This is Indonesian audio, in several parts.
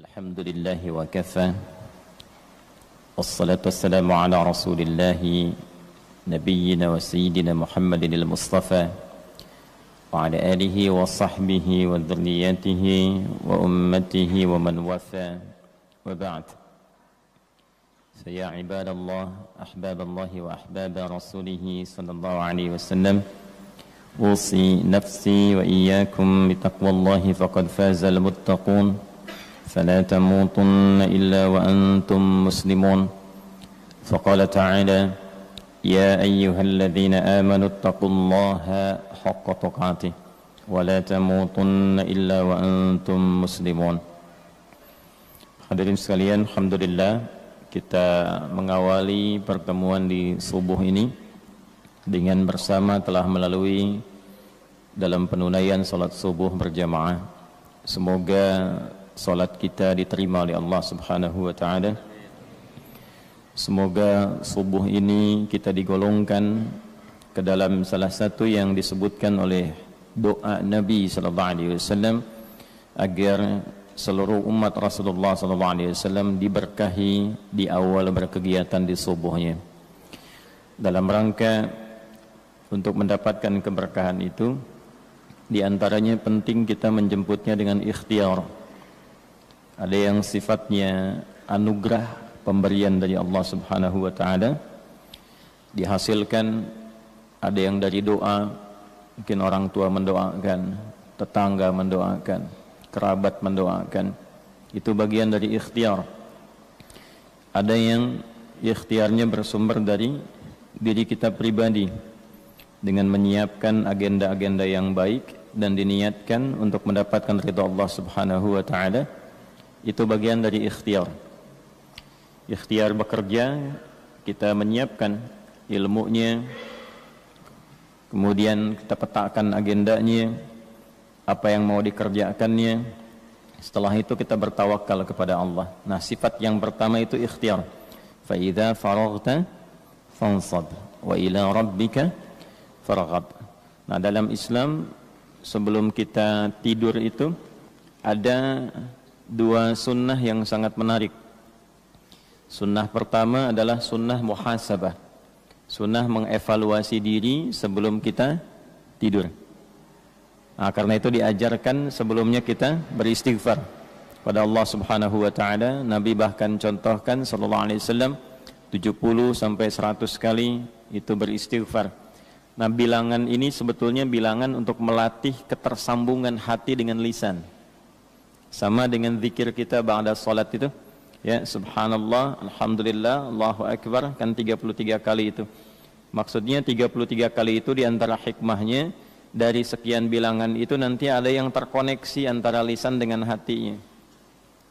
Alhamdulillahi wa kafa. Wassalatu wassalamu ala rasulillahi nabiyyina wa sayyidina Muhammadin al-Mustafa wa ala alihi wa sahbihi wa dhurriyyatihi wa ummatihi wa man wafa wa ba'd. Saya ibadallah, ahbaballahi wa ahbaba rasulihi sallallahu alaihi wasallam, usi nafsi wa iyyakum bitaqwallahi faqad fazal muttaqun. فلا تموتن إلا وأنتم مسلمون. فقال تعالى: يا أيها الذين آمنوا اتقوا الله حق تقاته ولا تموتن إلا وأنتم مسلمون. Hadirin sekalian, alhamdulillah kita mengawali pertemuan di subuh ini dengan bersama telah melalui dalam penunaian salat subuh berjamaah. Semoga salat kita diterima oleh Allah Subhanahu wa taala. Semoga subuh ini kita digolongkan ke dalam salah satu yang disebutkan oleh doa Nabi sallallahu alaihi wasallam agar seluruh umat Rasulullah sallallahu alaihi wasallam diberkahi di awal berkegiatan di subuhnya. Dalam rangka untuk mendapatkan keberkahan itu, di antaranya penting kita menjemputnya dengan ikhtiar. Ada yang sifatnya anugerah, pemberian dari Allah Subhanahu wa taala, dihasilkan. Ada yang dari doa, mungkin orang tua mendoakan, tetangga mendoakan, kerabat mendoakan. Itu bagian dari ikhtiar. Ada yang ikhtiarnya bersumber dari diri kita pribadi, dengan menyiapkan agenda-agenda yang baik dan diniatkan untuk mendapatkan ridha Allah Subhanahu wa taala. Itu bagian dari ikhtiar. Ikhtiar bekerja, kita menyiapkan ilmunya, kemudian kita petakan agendanya, apa yang mau dikerjakannya. Setelah itu kita bertawakal kepada Allah. Nah, sifat yang pertama itu ikhtiar. Fa idza faraghta fansab wa ila rabbika farghab. Nah, dalam Islam sebelum kita tidur itu ada dua sunnah yang sangat menarik. Sunnah pertama adalah sunnah muhasabah, sunnah mengevaluasi diri sebelum kita tidur. Nah, karena itu diajarkan sebelumnya kita beristighfar pada Allah Subhanahu wa taala. Nabi bahkan contohkan sallallahu alaihi wasallam 70 sampai 100 kali itu beristighfar. Nah, bilangan ini sebetulnya bilangan untuk melatih ketersambungan hati dengan lisan. Sama dengan zikir kita ba'da salat itu, ya, subhanallah, alhamdulillah, Allahu akbar, kan 33 kali itu. Maksudnya 33 kali itu diantara hikmahnya, dari sekian bilangan itu nanti ada yang terkoneksi antara lisan dengan hatinya.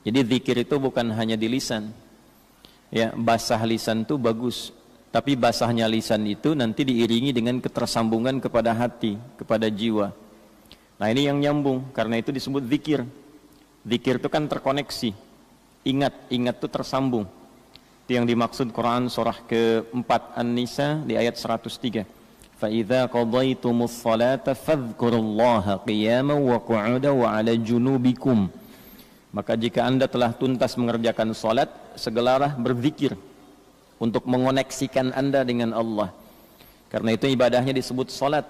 Jadi zikir itu bukan hanya di lisan, ya, basah lisan itu bagus, tapi basahnya lisan itu nanti diiringi dengan ketersambungan kepada hati, kepada jiwa. Nah, ini yang nyambung, karena itu disebut zikir. Zikir itu kan terkoneksi. Ingat itu tersambung. Itu yang dimaksud Quran surah ke-4 An-Nisa di ayat 103. Fa idza qadaytumus salata fadhkurullaha qiyaman wa qu'udan wa 'ala junubikum. Maka jika Anda telah tuntas mengerjakan salat, segeralah berzikir untuk mengoneksikan Anda dengan Allah. Karena itu ibadahnya disebut salat.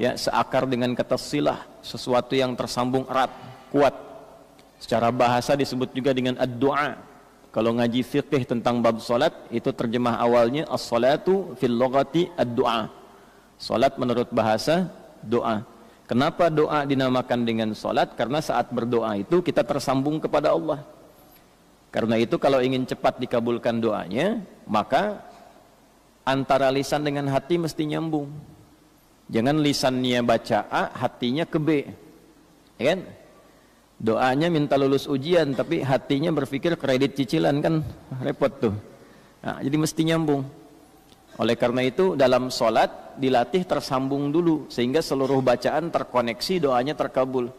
Ya, seakar dengan kata silah, sesuatu yang tersambung erat, kuat. Secara bahasa disebut juga dengan ad-du'a. Kalau ngaji fiqh tentang bab salat, itu terjemah awalnya as-salatu fil lughati ad-du'a. Salat menurut bahasa doa. Kenapa doa dinamakan dengan salat? Karena saat berdoa itu kita tersambung kepada Allah. Karena itu kalau ingin cepat dikabulkan doanya, maka antara lisan dengan hati mesti nyambung. Jangan lisannya baca A, hatinya ke B. Ya kan? Doanya minta lulus ujian, tapi hatinya berpikir kredit cicilan, kan repot tuh. Nah, jadi mesti nyambung. Oleh karena itu dalam sholat dilatih tersambung dulu, sehingga seluruh bacaan terkoneksi, doanya terkabul.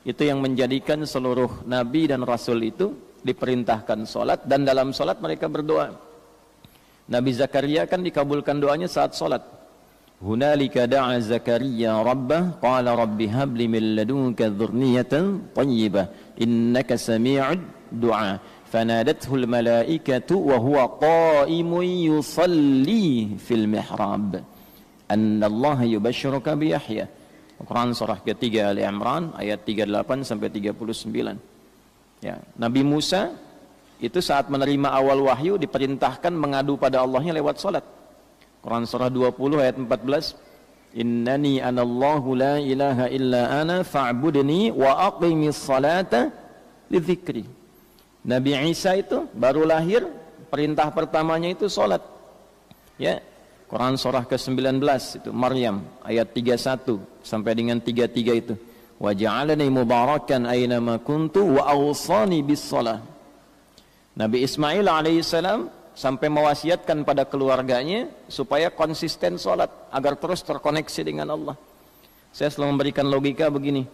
Itu yang menjadikan seluruh nabi dan rasul itu diperintahkan sholat, dan dalam sholat mereka berdoa. Nabi Zakaria kan dikabulkan doanya saat sholat. Hunalika da'a Zakaria rabbah qala rabbi habli min ladunka dzurriyyatan thayyibah innaka sami'ud du'a. Fanadathu al-malaikatu wa huwa qa'imun yusalli fil mihrab. Anna Allah yubashshiruka bi Yahya. Quran surah ketiga Ali Imran ayat 38 sampai 39. Ya, Nabi Musa itu saat menerima awal wahyu diperintahkan mengadu pada Allahnya lewat salat. Quran surah 20 ayat 14. Innani anallahu la ilaha illa ana fa'budni wa aqimis salata li dzikri. Nabi Isa itu baru lahir, perintah pertamanya itu salat. Ya. Quran surah ke-19 itu Maryam ayat 31 sampai dengan 33 itu. Wa ja'alani mubarakan aina ma kuntu wa awsani bis shalah. Nabi Ismail alaihissalam sampai mewasiatkan pada keluarganya supaya konsisten salat agar terus terkoneksi dengan Allah. Saya selalu memberikan logika begini.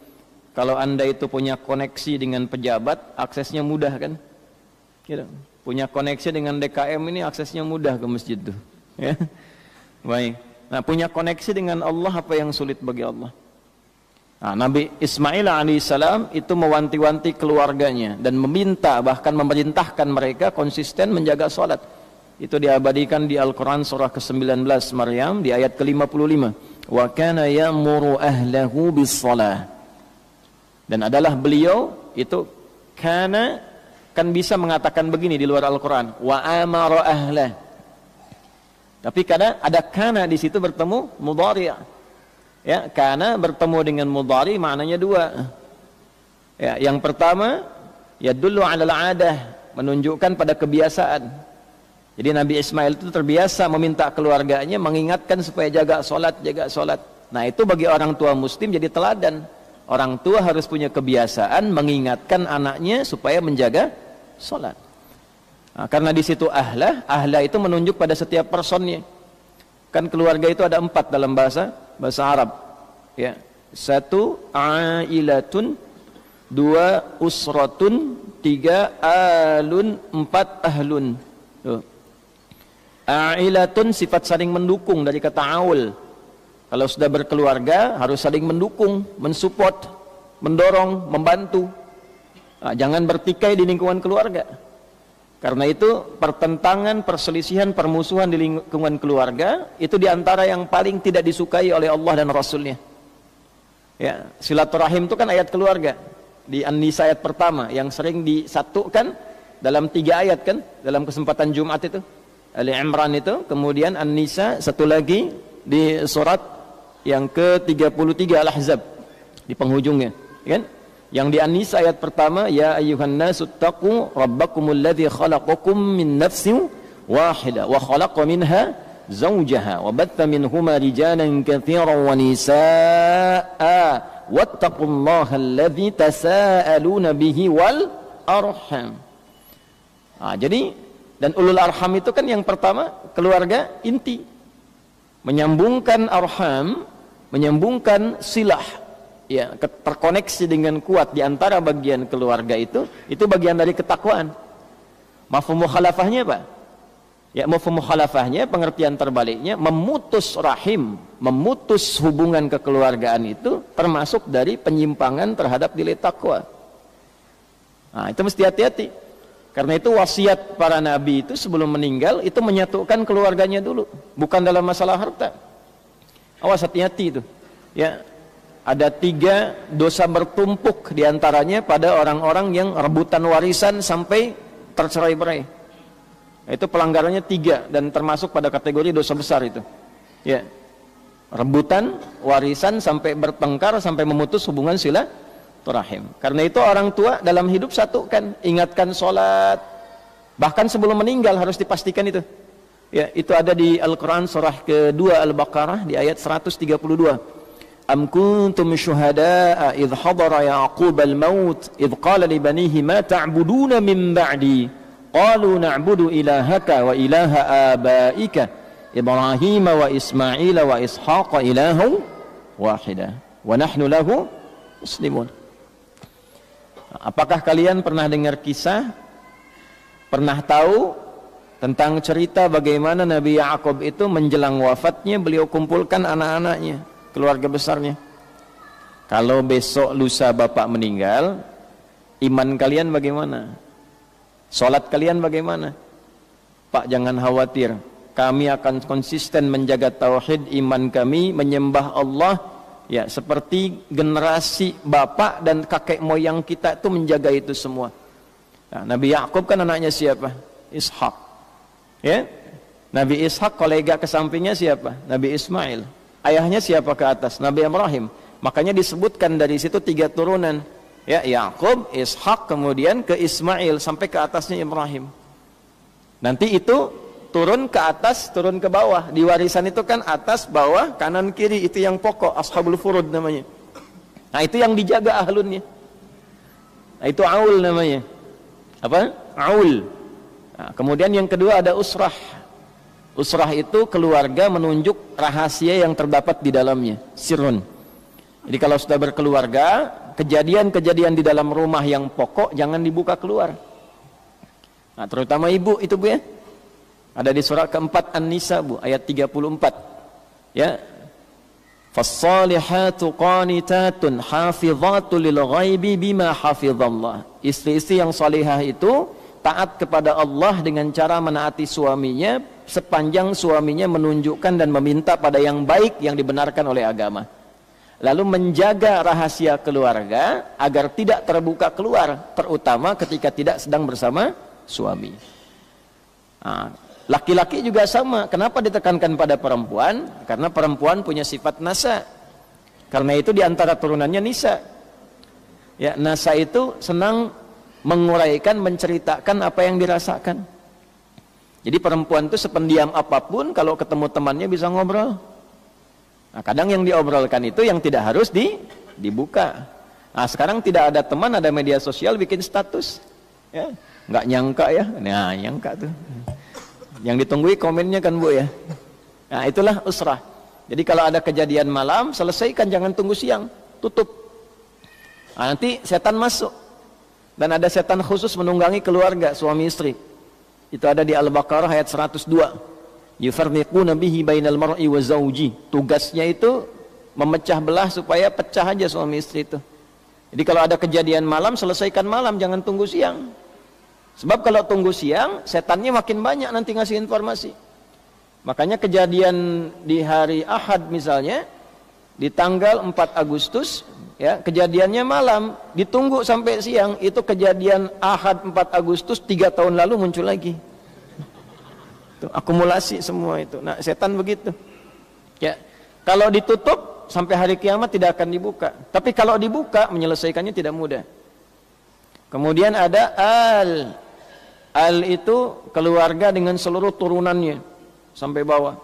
Kalau Anda itu punya koneksi dengan pejabat, aksesnya mudah kan? Gitu. Punya koneksi dengan DKM ini aksesnya mudah ke masjid tuh. Ya. Baik. Nah, punya koneksi dengan Allah apa yang sulit bagi Allah? Nah, Nabi Ismail alaihissalam itu mewanti-wanti keluarganya dan meminta bahkan memerintahkan mereka konsisten menjaga salat. Itu diabadikan di Al-Quran surah ke-19 Maryam di ayat ke-55. Wa kana ya'muru ahlahu bis-shalah. Dan adalah beliau itu kana kan bisa mengatakan begini di luar Al-Quran, wa amara ahlah. Tapi kadang ada kana di situ bertemu mudhari'. Ya, kana bertemu dengan mudhari' maknanya dua. Ya, yang pertama yadullu 'alal 'adah, menunjukkan pada kebiasaan. Jadi Nabi Ismail itu terbiasa meminta keluarganya mengingatkan supaya jaga salat, jaga salat. Nah, itu bagi orang tua muslim jadi teladan. Orang tua harus punya kebiasaan mengingatkan anaknya supaya menjaga salat. Nah, karena di situ ahlah itu menunjuk pada setiap personnya. Kan keluarga itu ada 4 dalam bahasa Arab. Ya, 1 ailatun, 2 usratun, 3 alun, 4 ahlun. Tuh. Ailatun sifat saling mendukung dari kata aul. Kalau sudah berkeluarga harus saling mendukung, mensupport, mendorong, membantu. Nah, jangan bertikai di lingkungan keluarga. Karena itu pertentangan, perselisihan, permusuhan di lingkungan keluarga itu diantara yang paling tidak disukai oleh Allah dan Rasulnya. Ya, silaturahim itu kan ayat keluarga di An-Nisa ayat pertama yang sering disatukan dalam 3 ayat kan dalam kesempatan Jumat itu. Ali Imran itu, kemudian An-Nisa, satu lagi di surat yang ke-33 Al-Ahzab di penghujungnya, kan? Yang di An-Nisa ayat pertama, ya ayyuhan nasu taqu rabbakumul ladzi khalaqakum min nafsin wahidah wa khalaqa minha zawjaha wa batta minhuma rijalan katsiran wa nisaa wattaqullaha alladzi tasaaluna bihi wal arham. Nah, jadi dan ulul arham itu kan yang pertama keluarga inti. Menyambungkan arham, menyambungkan silah, ya, terkoneksi dengan kuat di antara bagian keluarga itu bagian dari ketakwaan. Mafhum mukhalafahnya apa? Ya, mafhum mukhalafahnya, pengertian terbaliknya, memutus rahim, memutus hubungan kekeluargaan itu termasuk dari penyimpangan terhadap nilai takwa. Nah, itu mesti hati-hati. Karena itu wasiat para nabi itu sebelum meninggal itu menyatukan keluarganya dulu, bukan dalam masalah harta. Awas, hati-hati itu. Ya, ada 3 dosa bertumpuk diantaranya pada orang-orang yang rebutan warisan sampai tercerai-berai. Itu pelanggarannya 3 dan termasuk pada kategori dosa besar itu. Ya, rebutan warisan sampai bertengkar sampai memutus hubungan silaturahim. Karena itu orang tua dalam hidup satukan, ingatkan sholat, bahkan sebelum meninggal harus dipastikan itu. Ya, itu ada di Al-Quran surah kedua Al-Baqarah di ayat 132. Am kuntum syuhada'a idh hadara Ya'qub al-maut idh qala li banihi ma ta'buduna min ba'di qalu na'budu ilahaka wa ilaha abaika Ibrahim wa Ismail wa Ishaq ilahu wahida wa nahnu lahu muslimun. Apakah kalian pernah dengar kisah, pernah tahu tentang cerita bagaimana Nabi Ya'qub itu menjelang wafatnya beliau kumpulkan anak-anaknya, keluarga besarnya. Kalau besok lusa bapak meninggal, Iman kalian bagaimana? Salat kalian bagaimana? Pak, jangan khawatir. Kami akan konsisten menjaga tauhid iman kami, menyembah Allah ya seperti generasi bapak dan kakek moyang kita itu menjaga itu semua. Nah, Nabi Yakub kan anaknya siapa? Ishak. Ya. Nabi Ishak kolega ke sampingnya siapa? Nabi Ismail. Ayahnya siapa ke atas? Nabi Ibrahim. Makanya disebutkan dari situ 3 turunan. Ya, Yakub, Ishak, kemudian ke Ismail sampai ke atasnya Ibrahim. Nanti itu turun ke atas, turun ke bawah. Di warisan itu kan atas, bawah, kanan, kiri. Itu yang pokok, ashabul furud namanya. Nah, itu yang dijaga ahlunnya. Nah, itu aul namanya. Apa? Aul. Nah, kemudian yang kedua ada usrah. Usrah itu keluarga menunjuk rahasia yang terdapat di dalamnya. Sirrun. Jadi kalau sudah berkeluarga, kejadian-kejadian di dalam rumah yang pokok jangan dibuka keluar. Nah, terutama ibu itu Bu ya. Ada di surah keempat An-Nisa Bu, ayat 34. Ya. Fas-salihatu qanitatun hafizatun lil ghaibi bima hafizallah. Istri-istri yang salihah itu taat kepada Allah dengan cara menaati suaminya sepanjang suaminya menunjukkan dan meminta pada yang baik yang dibenarkan oleh agama. Lalu menjaga rahasia keluarga agar tidak terbuka keluar, terutama ketika tidak sedang bersama suami. Nah, laki-laki juga sama. Kenapa ditekankan pada perempuan? Karena perempuan punya sifat nasa. Karena itu diantara turunannya nisa. Ya, nasa itu senang menguraikan, menceritakan apa yang dirasakan. Jadi perempuan itu sependiam apapun, kalau ketemu temannya bisa ngobrol. Nah, kadang yang diobrolkan itu yang tidak harus dibuka. Nah, sekarang tidak ada teman, ada media sosial, bikin status. Ya, nggak nyangka ya. Nah, nyangka tuh. Yang ditunggui komennya kan Bu ya. Nah, itulah usrah. Jadi kalau ada kejadian malam, selesaikan, jangan tunggu siang, tutup. Nah, nanti setan masuk. Dan ada setan khusus menunggangi keluarga suami istri. Itu ada di Al-Baqarah ayat 102. Yufarriquna bihi bainal mar'i wa zawji. Tugasnya itu memecah belah supaya pecah aja suami istri itu. Jadi kalau ada kejadian malam, selesaikan malam, jangan tunggu siang. Sebab kalau tunggu siang, setannya makin banyak nanti ngasih informasi. Makanya kejadian di hari Ahad misalnya, di tanggal 4 Agustus, ya, kejadiannya malam, ditunggu sampai siang, itu kejadian Ahad 4 Agustus 3 tahun lalu muncul lagi. Tuh, akumulasi semua itu. Nah, setan begitu. Ya, kalau ditutup sampai hari kiamat tidak akan dibuka. Tapi kalau dibuka, menyelesaikannya tidak mudah. Kemudian ada Al itu keluarga dengan seluruh turunannya sampai bawah.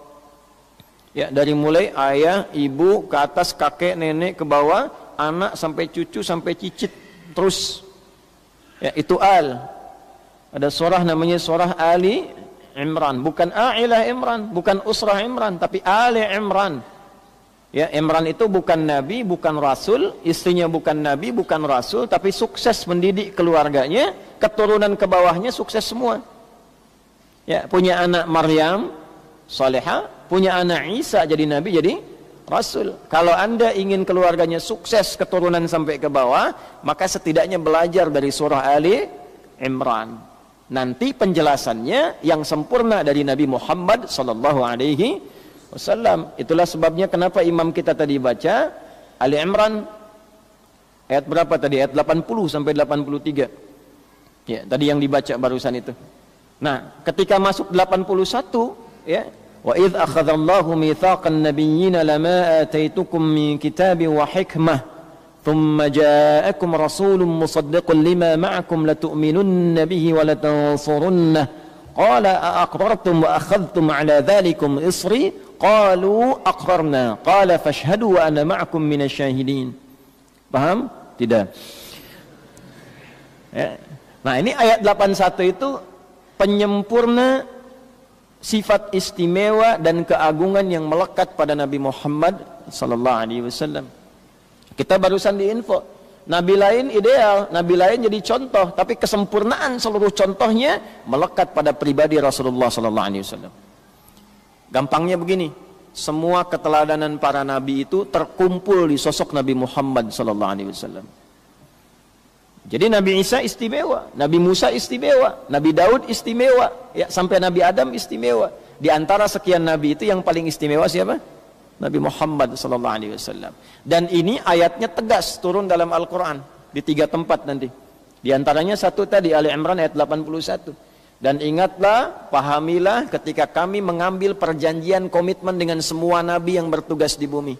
Ya, dari mulai ayah, ibu, ke atas kakek, nenek, ke bawah, anak sampai cucu sampai cicit terus. Ya, itu Al. Ada surah namanya surah Ali Imran, bukan Ailah Imran, bukan Usrah Imran, tapi Ali Imran. Ya, Imran itu bukan nabi, bukan rasul, istrinya bukan nabi, bukan rasul, tapi sukses mendidik keluarganya, keturunan ke bawahnya sukses semua. Ya, punya anak Maryam salihah, punya anak Isa jadi nabi, jadi rasul. Kalau Anda ingin keluarganya sukses keturunan sampai ke bawah, maka setidaknya belajar dari surah Ali Imran. Nanti penjelasannya yang sempurna dari Nabi Muhammad sallallahu alaihi wasallam. Itulah sebabnya kenapa imam kita tadi baca Ali Imran ayat berapa tadi? Ayat 80 sampai 83. Ya, tadi yang dibaca barusan itu. Nah, ketika masuk 81, ya, wa idz akhadallahu mitsaqan nabiyyina lama ataitukum min kitabin wa hikmah thumma ja'akum rasulun musaddiqun lima ma'akum latu'minunna bihi wa latansurunnah qala aqrartum wa akhadhtum ala dhalikum isri qalu aqrarna qala fashhadu wa ana ma'akum minasyahidin. Paham? Tidak. Ya. Nah, ini ayat 81 itu penyempurna sifat istimewa dan keagungan yang melekat pada Nabi Muhammad sallallahu alaihi wasallam. Kita barusan diinfo, nabi lain ideal, nabi lain jadi contoh, tapi kesempurnaan seluruh contohnya melekat pada pribadi Rasulullah sallallahu alaihi wasallam. Gampangnya begini, semua keteladanan para nabi itu terkumpul di sosok Nabi Muhammad sallallahu alaihi wasallam. Jadi Nabi Isa istimewa, Nabi Musa istimewa, Nabi Daud istimewa, ya sampai Nabi Adam istimewa. Di antara sekian nabi itu yang paling istimewa siapa? Nabi Muhammad sallallahu alaihi wasallam. Dan ini ayatnya tegas turun dalam Al-Qur'an di 3 tempat nanti. Di antaranya satu tadi Ali Imran ayat 81. Dan ingatlah, pahamilah ketika kami mengambil perjanjian komitmen dengan semua nabi yang bertugas di bumi.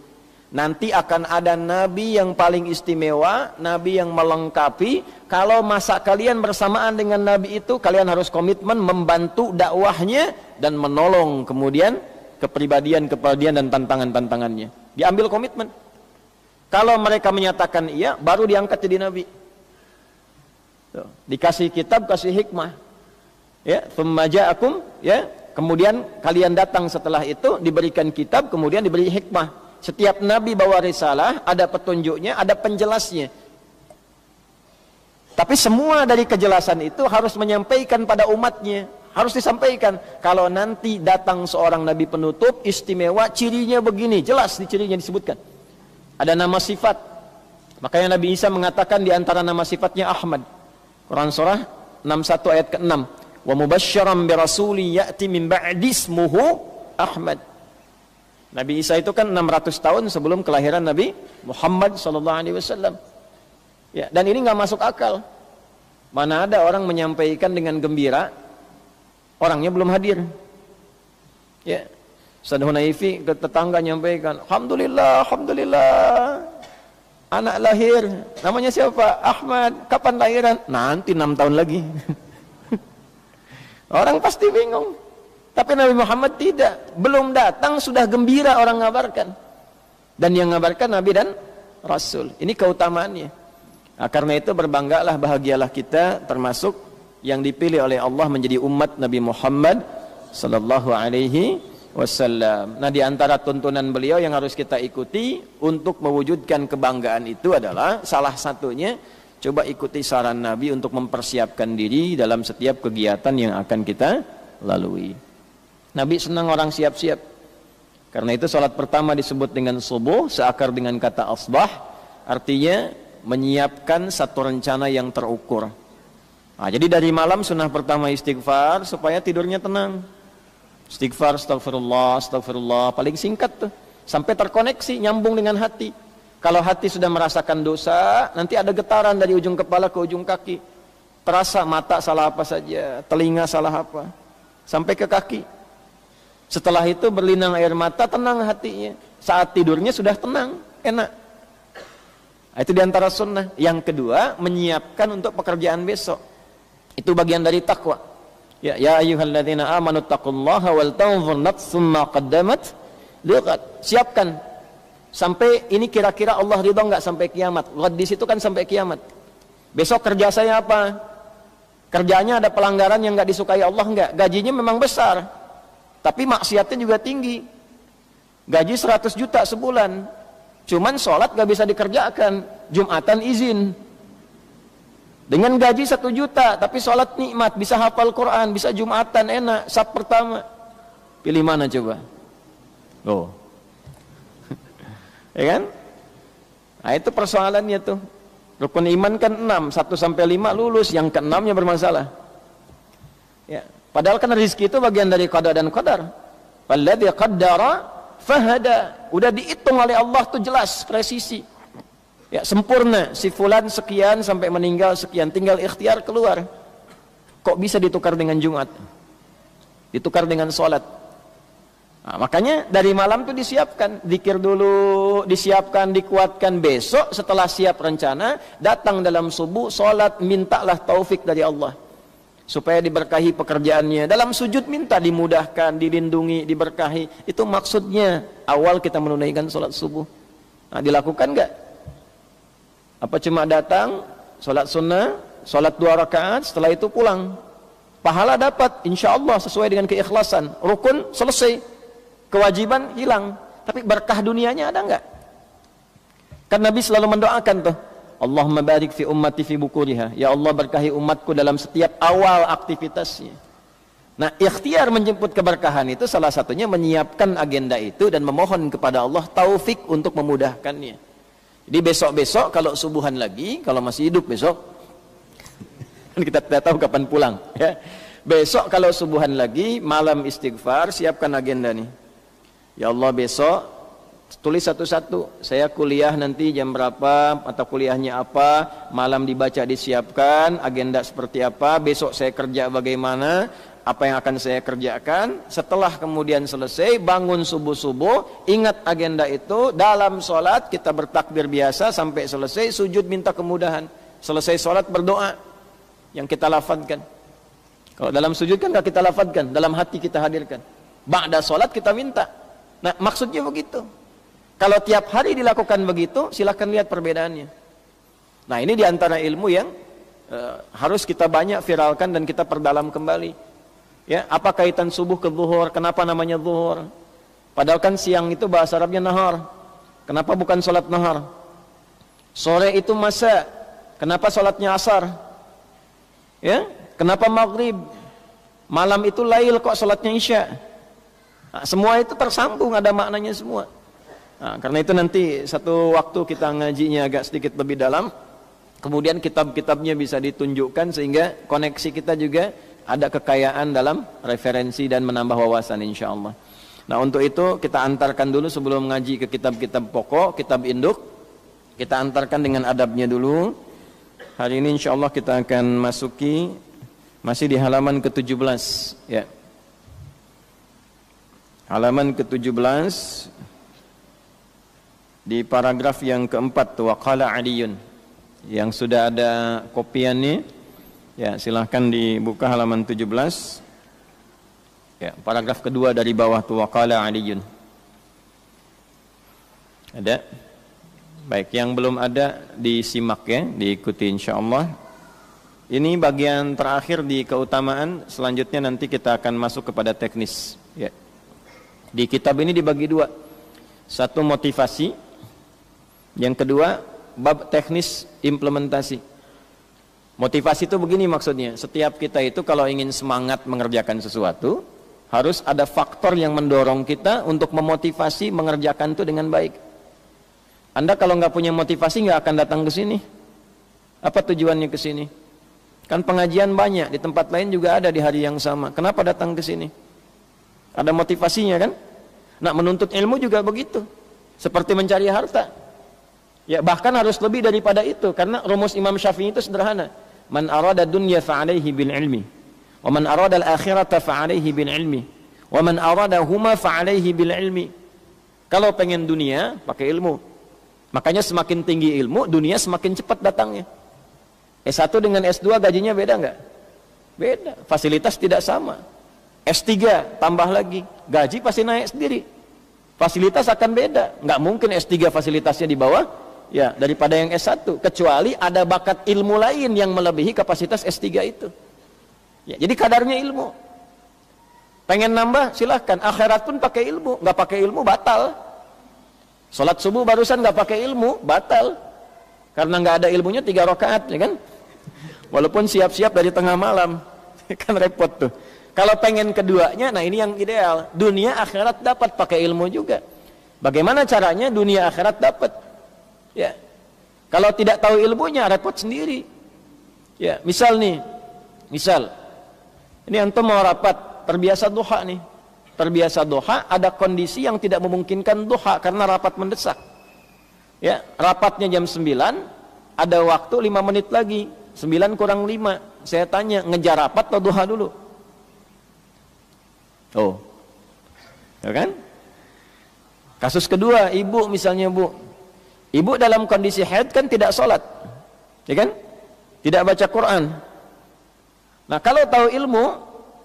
Nanti akan ada nabi yang paling istimewa, nabi yang melengkapi. Kalau masa kalian bersamaan dengan nabi itu, kalian harus komitmen membantu dakwahnya dan menolong kemudian kepribadian dan tantangan-tantangannya. Diambil komitmen. Kalau mereka menyatakan iya, baru diangkat jadi nabi. Tuh, dikasih kitab, kasih hikmah. Ya, thumma ja'akum, ya. Kemudian kalian datang setelah itu, diberikan kitab, kemudian diberi hikmah. Setiap nabi bawa risalah, ada petunjuknya, ada penjelasnya. Tapi semua dari kejelasan itu harus menyampaikan pada umatnya. Harus disampaikan. Kalau nanti datang seorang nabi penutup, istimewa, cirinya begini. Jelas di cirinya disebutkan. Ada nama sifat. Makanya Nabi Isa mengatakan di antara nama sifatnya Ahmad. Quran surah 61 ayat ke-6. Wa mubasysyiran bi rasuli ya'ti min ba'di ismuhu Ahmad. Nabi Isa itu kan 600 tahun sebelum kelahiran Nabi Muhammad SAW. Ya, dan ini nggak masuk akal. Mana ada orang menyampaikan dengan gembira, orangnya belum hadir. Ya, Ustaz Hunaifi ke tetangga nyampaikan, Alhamdulillah, Alhamdulillah, anak lahir. Namanya siapa? Ahmad. Kapan lahiran? Nanti 6 tahun lagi. Orang pasti bingung. Tapi Nabi Muhammad tidak, belum datang sudah gembira orang ngabarkan. Dan yang ngabarkan Nabi dan Rasul. Ini keutamaannya. Nah, karena itu berbanggalah, bahagialah kita termasuk yang dipilih oleh Allah menjadi umat Nabi Muhammad sallallahu alaihi wasallam. Nah, di antara tuntunan beliau yang harus kita ikuti untuk mewujudkan kebanggaan itu adalah salah satunya coba ikuti saran Nabi untuk mempersiapkan diri dalam setiap kegiatan yang akan kita lalui. Nabi senang orang siap-siap. Karena itu salat pertama disebut dengan subuh, seakar dengan kata asbah, artinya menyiapkan satu rencana yang terukur. Nah, jadi dari malam sunnah pertama istighfar supaya tidurnya tenang. Istighfar, astagfirullah, astagfirullah, paling singkat tuh. Sampai terkoneksi, nyambung dengan hati. Kalau hati sudah merasakan dosa, nanti ada getaran dari ujung kepala ke ujung kaki. Terasa mata salah apa saja, telinga salah apa, sampai ke kaki. Setelah itu berlinang air mata, tenang hatinya. Saat tidurnya sudah tenang, enak. Nah, itu diantara sunnah. Yang kedua, menyiapkan untuk pekerjaan besok. Itu bagian dari takwa. Ya ayyuhalladzina amanu taqullaha wal tanzur nafsum ma qaddamat lighad. Siapkan. Sampai ini kira-kira Allah ridho enggak sampai kiamat. Ghad di situ kan sampai kiamat. Besok kerja saya apa? Kerjanya ada pelanggaran yang enggak disukai Allah enggak? Gajinya memang besar. Tapi maksiatnya juga tinggi. Gaji 100 juta sebulan. Cuman sholat gak bisa dikerjakan. Jumatan izin. Dengan gaji 1 juta, tapi sholat nikmat, bisa hafal Quran, bisa Jumatan enak, sab pertama. Pilih mana coba? Oh. Ya kan? Nah, itu persoalannya tuh. Rukun iman kan 6, 1 sampai 5 lulus, yang ke-6-nya bermasalah. Ya. Padahal kan rezeki itu bagian dari qada dan qadar. Alladzi qaddara fahada. Udah dihitung oleh Allah tuh jelas, presisi. Ya, sempurna. Si fulan sekian sampai meninggal sekian, tinggal ikhtiar keluar. Kok bisa ditukar dengan Jumat? Ditukar dengan sholat. Nah, makanya dari malam tuh disiapkan, zikir dulu, disiapkan, dikuatkan. Besok setelah siap rencana, datang dalam subuh, sholat, mintalah taufik dari Allah. Supaya diberkahi pekerjaannya. Dalam sujud minta dimudahkan, dilindungi, diberkahi. Itu maksudnya awal kita menunaikan sholat subuh. Nah, dilakukan enggak? Apa cuma datang, sholat sunnah, sholat 2 rakaat, setelah itu pulang? Pahala dapat, insya Allah sesuai dengan keikhlasan. Rukun selesai, kewajiban hilang. Tapi berkah dunianya ada enggak? Kan Nabi selalu mendoakan tuh, Allahumma barik fi ummati fi bukuriha. Ya Allah berkahi umatku dalam setiap awal aktivitasnya. Nah, ikhtiar menjemput keberkahan itu salah satunya menyiapkan agenda itu dan memohon kepada Allah taufik untuk memudahkannya. Jadi besok-besok kalau subuhan lagi, kalau masih hidup besok, Kita tidak tahu kapan pulang. Ya. Besok kalau subuhan lagi, malam istighfar, siapkan agenda nih. Ya Allah, besok tulis satu-satu. Saya kuliah nanti jam berapa, atau kuliahnya apa, malam dibaca disiapkan, agenda seperti apa, besok saya kerja bagaimana, apa yang akan saya kerjakan. Setelah kemudian selesai, bangun subuh-subuh, ingat agenda itu, dalam sholat kita bertakbir biasa sampai selesai, sujud minta kemudahan. Selesai sholat berdoa yang kita lafadzkan. Kalau dalam sujud kan gak kita lafadzkan, dalam hati kita hadirkan. Ba'da sholat kita minta. Nah, maksudnya begitu. Kalau tiap hari dilakukan begitu, silahkan lihat perbedaannya. Nah, ini diantara ilmu yang harus kita banyak viralkan dan kita perdalam kembali. Ya, apa kaitan subuh ke zuhur? Kenapa namanya zuhur? Padahal kan siang itu bahasa Arabnya nahar. Kenapa bukan sholat nahar? Sore itu masa. Kenapa sholatnya asar? Ya, kenapa maghrib? Malam itu lail, kok sholatnya isya? Nah, semua itu tersambung, ada maknanya semua. Nah, karena itu nanti satu waktu kita ngajinya agak sedikit lebih dalam, kemudian kitab-kitabnya bisa ditunjukkan sehingga koneksi kita juga ada kekayaan dalam referensi dan menambah wawasan insyaallah. Nah, untuk itu kita antarkan dulu sebelum ngaji ke kitab-kitab pokok, kitab induk, kita antarkan dengan adabnya dulu. Hari ini insyaallah kita akan masuki masih di halaman ke-17 ya. Halaman ke-17 di paragraf yang keempat, waqala Aliyun, yang sudah ada kopiannya ya, silahkan dibuka halaman 17 ya, paragraf kedua dari bawah tuh, waqala Aliyun. Ada? Baik, yang belum ada disimak ya, diikuti insyaallah. Ini bagian terakhir di keutamaan, selanjutnya nanti kita akan masuk kepada teknis ya. Di kitab ini dibagi dua. Satu motivasi, yang kedua bab teknis implementasi. Motivasi itu begini maksudnya, setiap kita itu kalau ingin semangat mengerjakan sesuatu, harus ada faktor yang mendorong kita untuk memotivasi mengerjakan itu dengan baik. Anda kalau nggak punya motivasi nggak akan datang ke sini. Apa tujuannya ke sini? Kan pengajian banyak, di tempat lain juga ada di hari yang sama. Kenapa datang ke sini? Ada motivasinya kan? Nah, menuntut ilmu juga begitu. Seperti mencari harta. Ya, bahkan harus lebih daripada itu, karena rumus Imam Syafi'i itu sederhana. Man arada dunya fa'alaihi bil ilmi, wa man arada al-akhirata fa'alaihi bil ilmi, wa man arada huma fa'alaihi bil ilmi. Kalau pengen dunia, pakai ilmu. Makanya semakin tinggi ilmu, dunia semakin cepat datangnya. S1 dengan S2 gajinya beda enggak? Beda, fasilitas tidak sama. S3 tambah lagi, gaji pasti naik sendiri. Fasilitas akan beda. Nggak mungkin S3 fasilitasnya di bawah ya daripada yang S1, kecuali ada bakat ilmu lain yang melebihi kapasitas S3 itu. Ya, jadi kadarnya ilmu. Pengen nambah silahkan, akhirat pun pakai ilmu, nggak pakai ilmu batal. Sholat subuh barusan nggak pakai ilmu batal, karena nggak ada ilmunya 3 rakaat, ya kan? Walaupun siap-siap dari tengah malam, kan repot tuh. Kalau pengen keduanya, nah ini yang ideal. Dunia akhirat dapat pakai ilmu juga. Bagaimana caranya dunia akhirat dapat? Ya. Kalau tidak tahu ilmunya repot sendiri. Ya, misal nih. Misal. Ini antum mau rapat, terbiasa duha nih. Terbiasa duha, ada kondisi yang tidak memungkinkan duha karena rapat mendesak. Ya, rapatnya jam 9, ada waktu 5 menit lagi. 9 kurang 5. Saya tanya, ngejar rapat atau duha dulu? Oh, ya kan? Kasus kedua, ibu misalnya bu, ibu dalam kondisi haid kan tidak sholat, ya kan? Tidak baca Quran. Nah, kalau tahu ilmu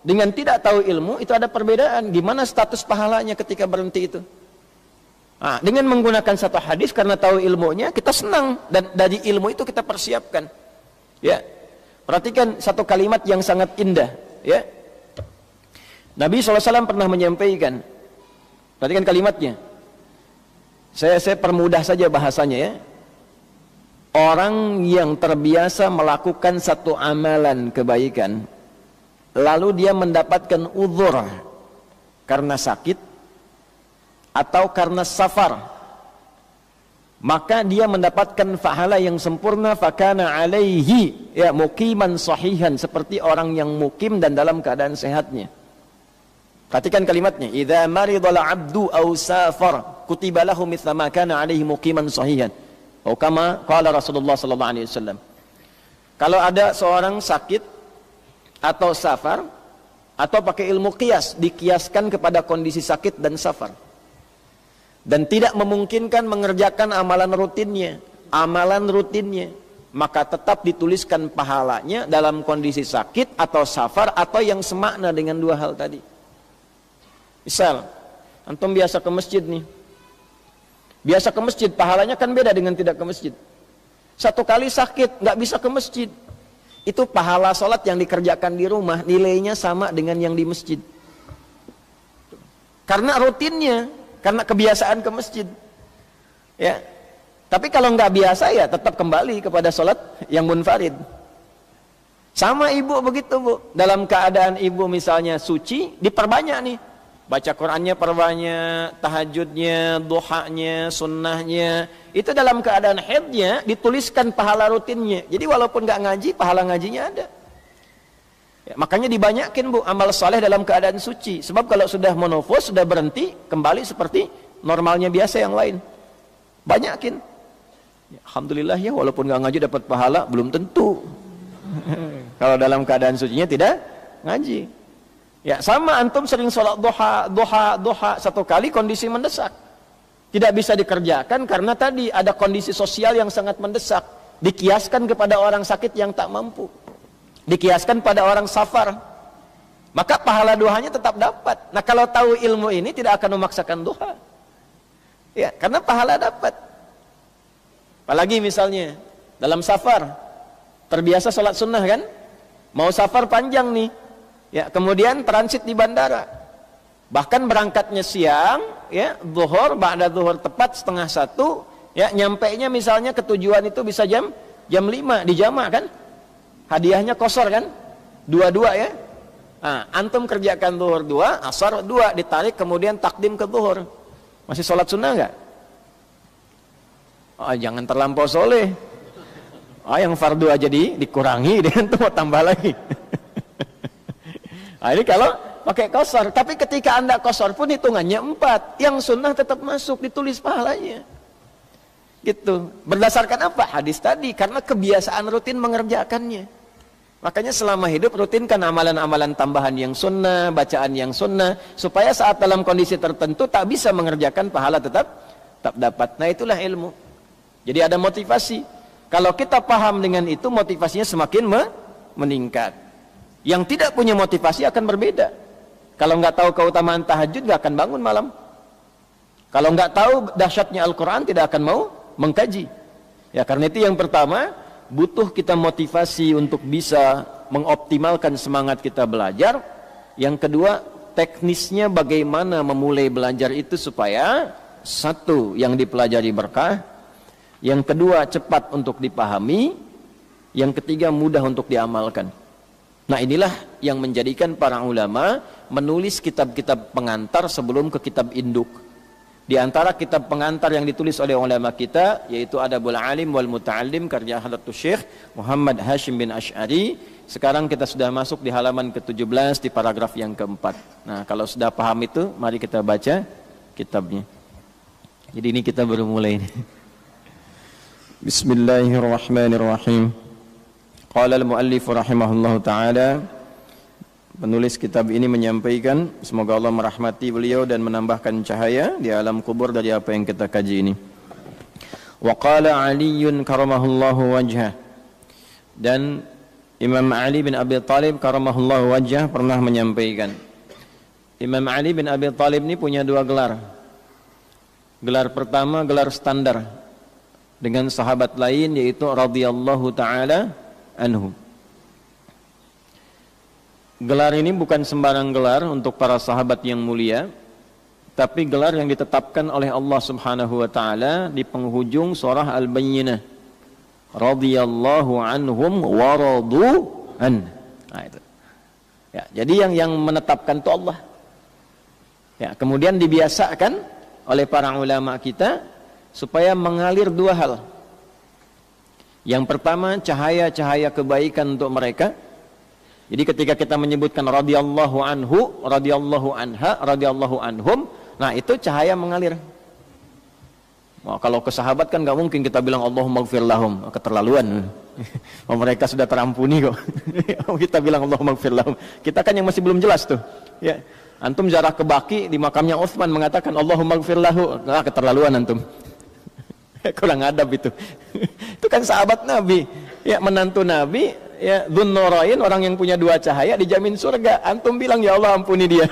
dengan tidak tahu ilmu itu ada perbedaan. Gimana status pahalanya ketika berhenti itu? Nah, dengan menggunakan satu hadis karena tahu ilmunya kita senang, dan dari ilmu itu kita persiapkan. Ya, perhatikan satu kalimat yang sangat indah. Ya. Nabi SAW pernah menyampaikan, perhatikan kalimatnya. Saya permudah saja bahasanya ya. Orang yang terbiasa melakukan satu amalan kebaikan, lalu dia mendapatkan uzur karena sakit atau karena safar, maka dia mendapatkan pahala yang sempurna, fakana alaihi ya muqiman sahihan, seperti orang yang mukim dan dalam keadaan sehatnya. Perhatikan kalimatnya, idza maridal abdu aw safar kutiba lahu mithla ma kana alaihi muqiman sahihan. Atau kama qala Rasulullah sallallahu alaihi wasallam. Kalau ada seorang sakit atau safar, atau pakai ilmu qiyas, dikiaskan kepada kondisi sakit dan safar, dan tidak memungkinkan mengerjakan amalan rutinnya, maka tetap dituliskan pahalanya dalam kondisi sakit atau safar, atau yang semakna dengan dua hal tadi. Misal, antum biasa ke masjid nih, biasa ke masjid, pahalanya kan beda dengan tidak ke masjid. Satu kali sakit, nggak bisa ke masjid, itu pahala sholat yang dikerjakan di rumah nilainya sama dengan yang di masjid, karena rutinnya, karena kebiasaan ke masjid ya. Tapi kalau nggak biasa ya tetap kembali kepada sholat yang munfarid. Sama ibu begitu bu, dalam keadaan ibu misalnya suci, diperbanyak nih, baca Qurannya perbanyak, tahajudnya, duhanya, sunnahnya. Itu dalam keadaan haidnya dituliskan pahala rutinnya. Jadi walaupun nggak ngaji, pahala ngajinya ada ya. Makanya dibanyakin bu amal saleh dalam keadaan suci. Sebab kalau sudah monofos, sudah berhenti, kembali seperti normalnya biasa yang lain. Banyakin ya, alhamdulillah ya, walaupun nggak ngaji dapat pahala, belum tentu. Kalau dalam keadaan sucinya tidak ngaji ya. Sama antum sering sholat duha, satu kali kondisi mendesak, tidak bisa dikerjakan karena tadi ada kondisi sosial yang sangat mendesak, dikiaskan kepada orang sakit yang tak mampu, dikiaskan pada orang safar, maka pahala duhanya tetap dapat. Nah kalau tahu ilmu ini tidak akan memaksakan duha ya, karena pahala dapat. Apalagi misalnya dalam safar, terbiasa sholat sunnah kan, mau safar panjang nih ya, kemudian transit di bandara, bahkan berangkatnya siang ya, zuhur, ba'da zuhur tepat 12:30 ya, nyampainya misalnya ke tujuan itu bisa jam 5, dijamak kan, hadiahnya kosor kan, 2 ya. Nah, antum kerjakan zuhur 2, asar 2, ditarik kemudian takdim ke zuhur, masih sholat sunnah nggak? Oh, jangan terlampau soleh. Oh, yang fardu aja dikurangi, dia tuh mau tambah lagi. Nah, ini kalau pakai kosor. Tapi ketika anda kosor pun hitungannya 4, yang sunnah tetap masuk, ditulis pahalanya gitu. Berdasarkan apa? Hadis tadi, karena kebiasaan rutin mengerjakannya. Makanya selama hidup rutinkan amalan-amalan tambahan yang sunnah, bacaan yang sunnah, supaya saat dalam kondisi tertentu tak bisa mengerjakan, pahala tetap dapat. Nah itulah ilmu. Jadi ada motivasi. Kalau kita paham dengan itu, motivasinya semakin meningkat. Yang tidak punya motivasi akan berbeda. Kalau nggak tahu keutamaan tahajud, nggak akan bangun malam. Kalau nggak tahu dahsyatnya Al-Quran, tidak akan mau mengkaji ya. Karena itu yang pertama, butuh kita motivasi untuk bisa mengoptimalkan semangat kita belajar. Yang kedua, teknisnya bagaimana memulai belajar itu supaya satu, yang dipelajari berkah, yang kedua cepat untuk dipahami, yang ketiga mudah untuk diamalkan. Nah inilah yang menjadikan para ulama menulis kitab-kitab pengantar sebelum ke kitab induk. Di antara kitab pengantar yang ditulis oleh ulama kita yaitu Adabul Alim wal Muta'allim karya Hadratus Syekh Muhammad Hashim bin Asy'ari. Sekarang kita sudah masuk di halaman ke-17 di paragraf yang keempat. Nah kalau sudah paham itu, mari kita baca kitabnya. Jadi ini kita baru mulai. Bismillahirrahmanirrahim. Qala al-muallif rahimahullahu ta'ala, penulis kitab ini menyampaikan, semoga Allah merahmati beliau dan menambahkan cahaya di alam kubur dari apa yang kita kaji ini. Wa qala Aliyyun karamahullahu wajhah, dan Imam Ali bin Abi Thalib karamahullahu wajhah pernah menyampaikan. Imam Ali bin Abi Thalib ini punya dua gelar. Gelar pertama gelar standar dengan sahabat lain yaitu radhiyallahu ta'ala anhu. Gelar ini bukan sembarang gelar untuk para sahabat yang mulia, tapi gelar yang ditetapkan oleh Allah Subhanahu wa taala di penghujung surah Al-Bayyinah. Radhiyallahu anhum wa radu an. Nah itu. Ya, jadi yang menetapkan itu Allah. Ya, kemudian dibiasakan oleh para ulama kita supaya mengalir dua hal. Yang pertama, cahaya-cahaya kebaikan untuk mereka. Jadi ketika kita menyebutkan radhiyallahu anhu, radhiyallahu anha, radhiyallahu anhum, nah itu cahaya mengalir. Wah, kalau ke sahabat kan nggak mungkin kita bilang Allahumma ighfir lahum, keterlaluan. Mereka sudah terampuni kok. Kita bilang Allahumma ighfir lahum. Kita kan yang masih belum jelas tuh. Ya. Antum ziarah ke Baqi di makamnya Utsman mengatakan Allahumma ighfir lahu, nah keterlaluan antum. Kurang adab itu. Itu kan sahabat Nabi, ya menantu Nabi, ya Dzunnurain, orang yang punya dua cahaya dijamin surga. Antum bilang ya Allah ampuni dia.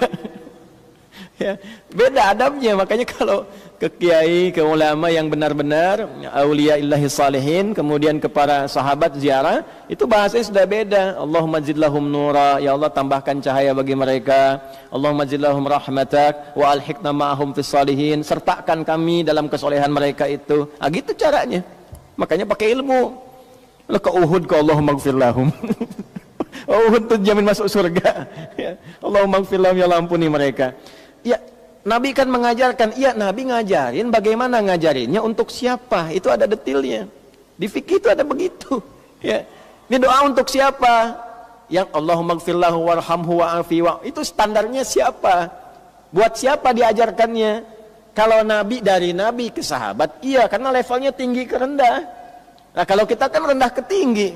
Ya, beda adabnya. Makanya kalau ke kiai, ke ulama yang benar-benar aulia illahi salihin, kemudian ke para sahabat ziarah, itu bahasanya sudah beda. Allahumma zidlahum nura, ya Allah tambahkan cahaya bagi mereka. Allahumma zidlahum rahmatak wa alhiqna ma'ahum fis salihin, sertakan kami dalam kesolehan mereka itu. Ah gitu caranya. Makanya pakai ilmu. Lo ke Uhud ke Allahumma ighfir lahum. Uhud itu jamin masuk surga. Ya. Allahumma ighfir lahum, ya Allah ampuni mereka. Ya, Nabi kan mengajarkan, iya Nabi ngajarin, bagaimana ngajarinnya, untuk siapa, itu ada detailnya. Di fikih itu ada begitu. Ya. Ini doa untuk siapa? Yang Allahumma gfirlahu warhamhu wa'afi wa, itu standarnya siapa? Buat siapa diajarkannya? Kalau Nabi, dari Nabi ke sahabat, iya karena levelnya tinggi ke rendah. Nah kalau kita kan rendah ke tinggi.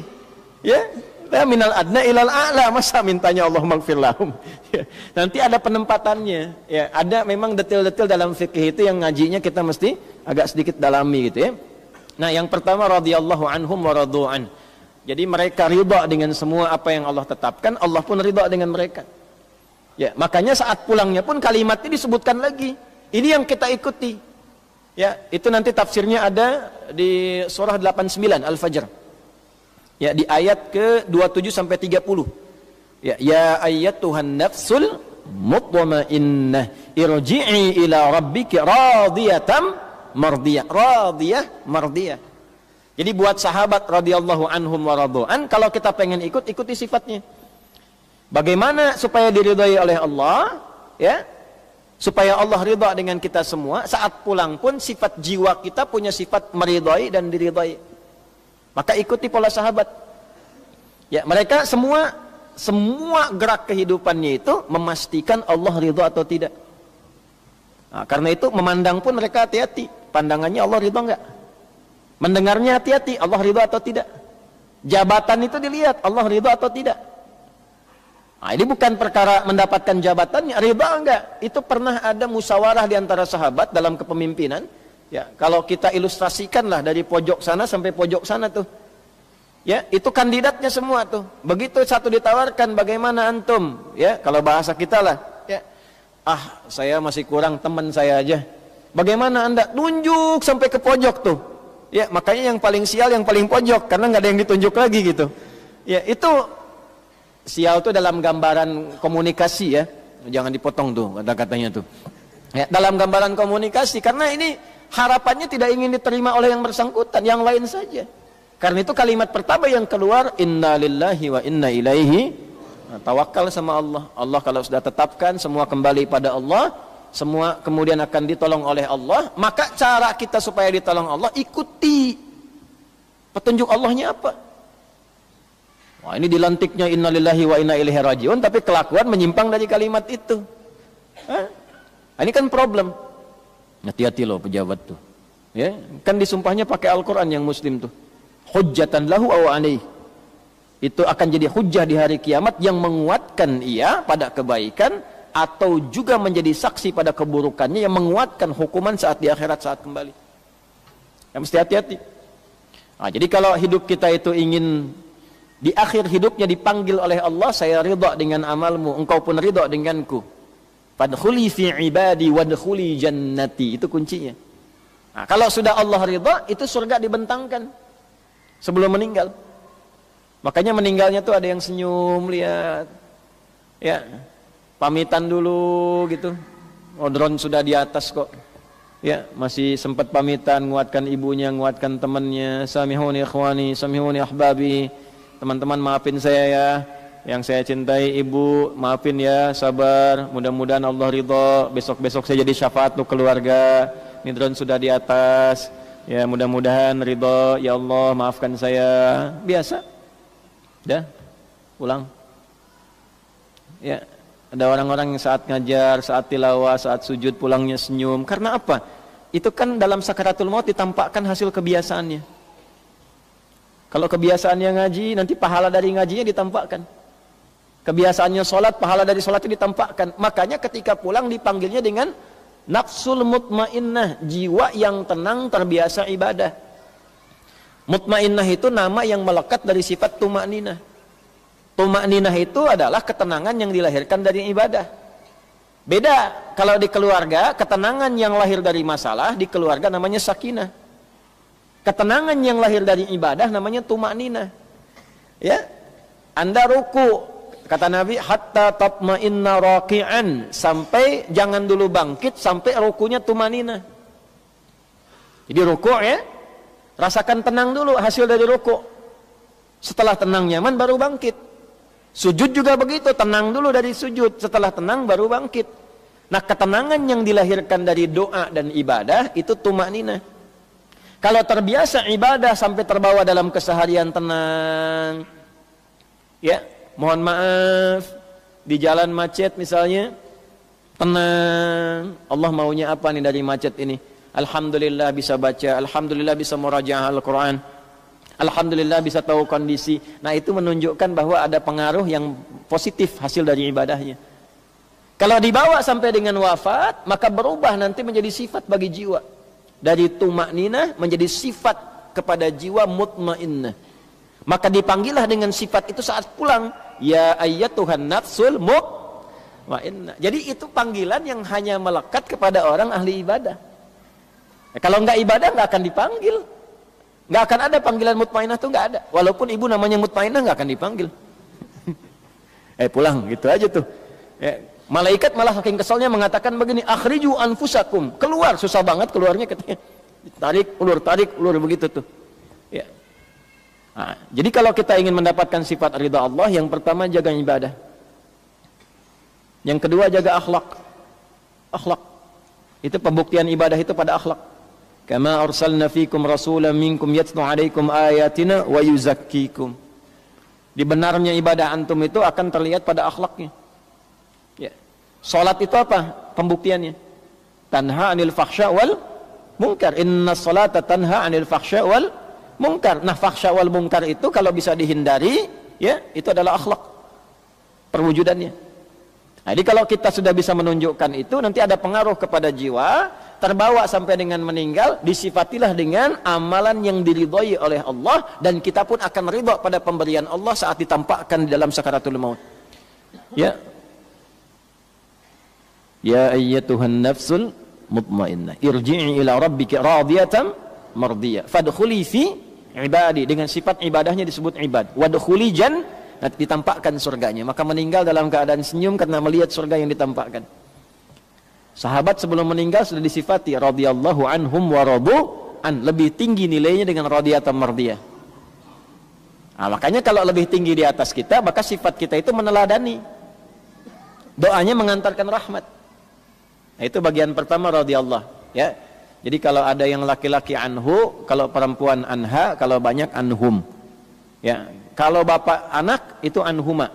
Ya. Minal adna ilal a'la, masa mintanya Allahumma ighfir lahum. Ya, nanti ada penempatannya. Ya, ada memang detail-detail dalam fikih itu yang ngajinya kita mesti agak sedikit dalami gitu ya. Nah, yang pertama radhiyallahu anhum wa radu'an. Jadi mereka ridha dengan semua apa yang Allah tetapkan, Allah pun ridha dengan mereka. Ya, makanya saat pulangnya pun kalimatnya disebutkan lagi. Ini yang kita ikuti. Ya, itu nanti tafsirnya ada di surah 89 Al-Fajr. Ya, di ayat ke-27 sampai 30. Ya, ya ayyatuhan nafsul mutmainnah irji'i ila rabbiki radiyatan mardiyah. Radiyah mardiyah. Jadi buat sahabat radhiyallahu anhum wa radu'an, kalau kita pengen ikut, ikuti sifatnya. Bagaimana supaya diridhai oleh Allah, ya? Supaya Allah ridha dengan kita semua, saat pulang pun sifat jiwa kita punya sifat meridhai dan diridhai. Maka ikuti pola sahabat. Ya, mereka semua gerak kehidupannya itu memastikan Allah ridha atau tidak. Nah, karena itu memandang pun mereka hati-hati. Pandangannya Allah ridha enggak? Mendengarnya hati-hati, Allah ridha atau tidak? Jabatan itu dilihat, Allah ridha atau tidak? Nah, ini bukan perkara mendapatkan jabatannya, ridha enggak? Itu pernah ada musyawarah di antara sahabat dalam kepemimpinan. Ya, kalau kita ilustrasikanlah dari pojok sana sampai pojok sana tuh. Ya, itu kandidatnya semua tuh. Begitu satu ditawarkan, bagaimana antum? Ya, kalau bahasa kita lah, ya. Ah, saya masih kurang, teman saya aja. Bagaimana Anda? Tunjuk sampai ke pojok tuh. Ya, makanya yang paling sial yang paling pojok karena nggak ada yang ditunjuk lagi gitu. Ya, itu sial tuh dalam gambaran komunikasi ya. Jangan dipotong tuh kata-katanya tuh. Ya, dalam gambaran komunikasi karena ini harapannya tidak ingin diterima oleh yang bersangkutan, yang lain saja. Karena itu kalimat pertama yang keluar, inna lillahi wa inna ilaihi. Nah, tawakal sama Allah. Allah kalau sudah tetapkan semua kembali pada Allah, semua kemudian akan ditolong oleh Allah. Maka cara kita supaya ditolong Allah, ikuti petunjuk Allahnya apa. Wah, ini dilantiknya inna lillahi wa inna ilaihi rajiun, tapi kelakuan menyimpang dari kalimat itu. Hah? Ini kan problem. Hati-hati loh pejabat tuh. Ya, kan disumpahnya pakai Al-Qur'an yang muslim tuh. Hujjatan lahu aw alaih. Itu akan jadi hujjah di hari kiamat yang menguatkan ia pada kebaikan atau juga menjadi saksi pada keburukannya yang menguatkan hukuman saat di akhirat saat kembali. Ya, mesti hati-hati. Nah, jadi kalau hidup kita itu ingin di akhir hidupnya dipanggil oleh Allah, saya ridha dengan amalmu, engkau pun ridha denganku. Fadkhuli fi ibadi wadkhuli jannati, itu kuncinya. Nah, kalau sudah Allah ridha, itu surga dibentangkan sebelum meninggal. Makanya meninggalnya tuh ada yang senyum, lihat. Ya, pamitan dulu gitu. Odron sudah di atas kok. Ya, masih sempat pamitan, nguatkan ibunya, nguatkan temannya. Samihuni ikhwani, samihuni ahbabi. Teman-teman maafin saya ya. Yang saya cintai ibu, maafin ya, sabar. Mudah-mudahan Allah ridho. Besok-besok saya jadi syafaat untuk keluarga. Nidron sudah di atas. Ya mudah-mudahan ridho, ya Allah maafkan saya. Biasa. Dah, pulang. Ya, ada orang-orang yang saat ngajar, saat tilawah, saat sujud pulangnya senyum. Karena apa? Itu kan dalam sakaratul maut ditampakkan hasil kebiasaannya. Kalau kebiasaannya ngaji, nanti pahala dari ngajinya ditampakkan. Kebiasaannya sholat, pahala dari sholatnya ditampakkan. Makanya ketika pulang dipanggilnya dengan nafsul mutmainnah, jiwa yang tenang terbiasa ibadah. Mutmainnah itu nama yang melekat dari sifat tumakninah. Tumakninah itu adalah ketenangan yang dilahirkan dari ibadah. Beda kalau di keluarga, ketenangan yang lahir dari masalah di keluarga namanya sakinah. Ketenangan yang lahir dari ibadah namanya tumakninah. Ya, Anda ruku, kata Nabi, hatta tatma'inna raqi'an, sampai jangan dulu bangkit sampai rukunya tumanina. Jadi ruku ya, rasakan tenang dulu hasil dari ruku. Setelah tenang nyaman baru bangkit. Sujud juga begitu, tenang dulu dari sujud, setelah tenang baru bangkit. Nah, ketenangan yang dilahirkan dari doa dan ibadah itu tumanina. Kalau terbiasa ibadah sampai terbawa dalam keseharian tenang, ya, mohon maaf, di jalan macet misalnya, tenang. Allah maunya apa nih dari macet ini? Alhamdulillah bisa baca, alhamdulillah bisa murajaah Al-Quran, alhamdulillah bisa tahu kondisi. Nah, itu menunjukkan bahwa ada pengaruh yang positif hasil dari ibadahnya. Kalau dibawa sampai dengan wafat, maka berubah nanti menjadi sifat bagi jiwa. Dari tumakninah menjadi sifat kepada jiwa mutmainnah. Maka dipanggillah dengan sifat itu saat pulang. Ya ayyatuhan nafsul mutmainnah. Jadi itu panggilan yang hanya melekat kepada orang ahli ibadah. Kalau enggak ibadah enggak akan dipanggil. Enggak akan ada panggilan mutmainnah itu enggak ada. Walaupun ibu namanya mutmainnah enggak akan dipanggil. Pulang gitu aja tuh. Malaikat malah saking keselnya mengatakan begini, akhriju anfusakum. Keluar, susah banget keluarnya katanya. Tarik ulur begitu tuh. Ya. Nah, jadi kalau kita ingin mendapatkan sifat ridha Allah, yang pertama jaga ibadah. Yang kedua jaga akhlak. Akhlak. Itu pembuktian ibadah itu pada akhlak. Kama arsalna fikum rasulan minkum yatlu alaikum ayatina wa yuzakkikum. Di benarnya ibadah antum itu akan terlihat pada akhlaknya. Ya. Salat itu apa pembuktiannya? Tanha 'anil fahsya wal munkar. Inna salata tanha 'anil fahsya wal munkar. Nah, fahsya wal munkar itu kalau bisa dihindari, ya, itu adalah akhlak perwujudannya. Jadi kalau kita sudah bisa menunjukkan itu, nanti ada pengaruh kepada jiwa, terbawa sampai dengan meninggal, disifatilah dengan amalan yang diridhai oleh Allah, dan kita pun akan ridha pada pemberian Allah saat ditampakkan di dalam sakaratul maut. Ya. Ya ayyatuhan nafsul mutmainnah, irji'i ila rabbika radiyatan mardiyah, fadkhuli fi ibadi. Dengan sifat ibadahnya disebut ibad. Wadkhuli nanti ditampakkan surganya. Maka meninggal dalam keadaan senyum karena melihat surga yang ditampakkan. Sahabat sebelum meninggal sudah disifati radhiyallahu anhum wa radu an, lebih tinggi nilainya dengan radiyatan mardiyah. Nah, makanya kalau lebih tinggi di atas kita, maka sifat kita itu meneladani. Doanya mengantarkan rahmat. Nah, itu bagian pertama radhiyallahu, ya. Jadi kalau ada yang laki-laki anhu, kalau perempuan anha, kalau banyak anhum. Ya, kalau bapak anak itu anhuma.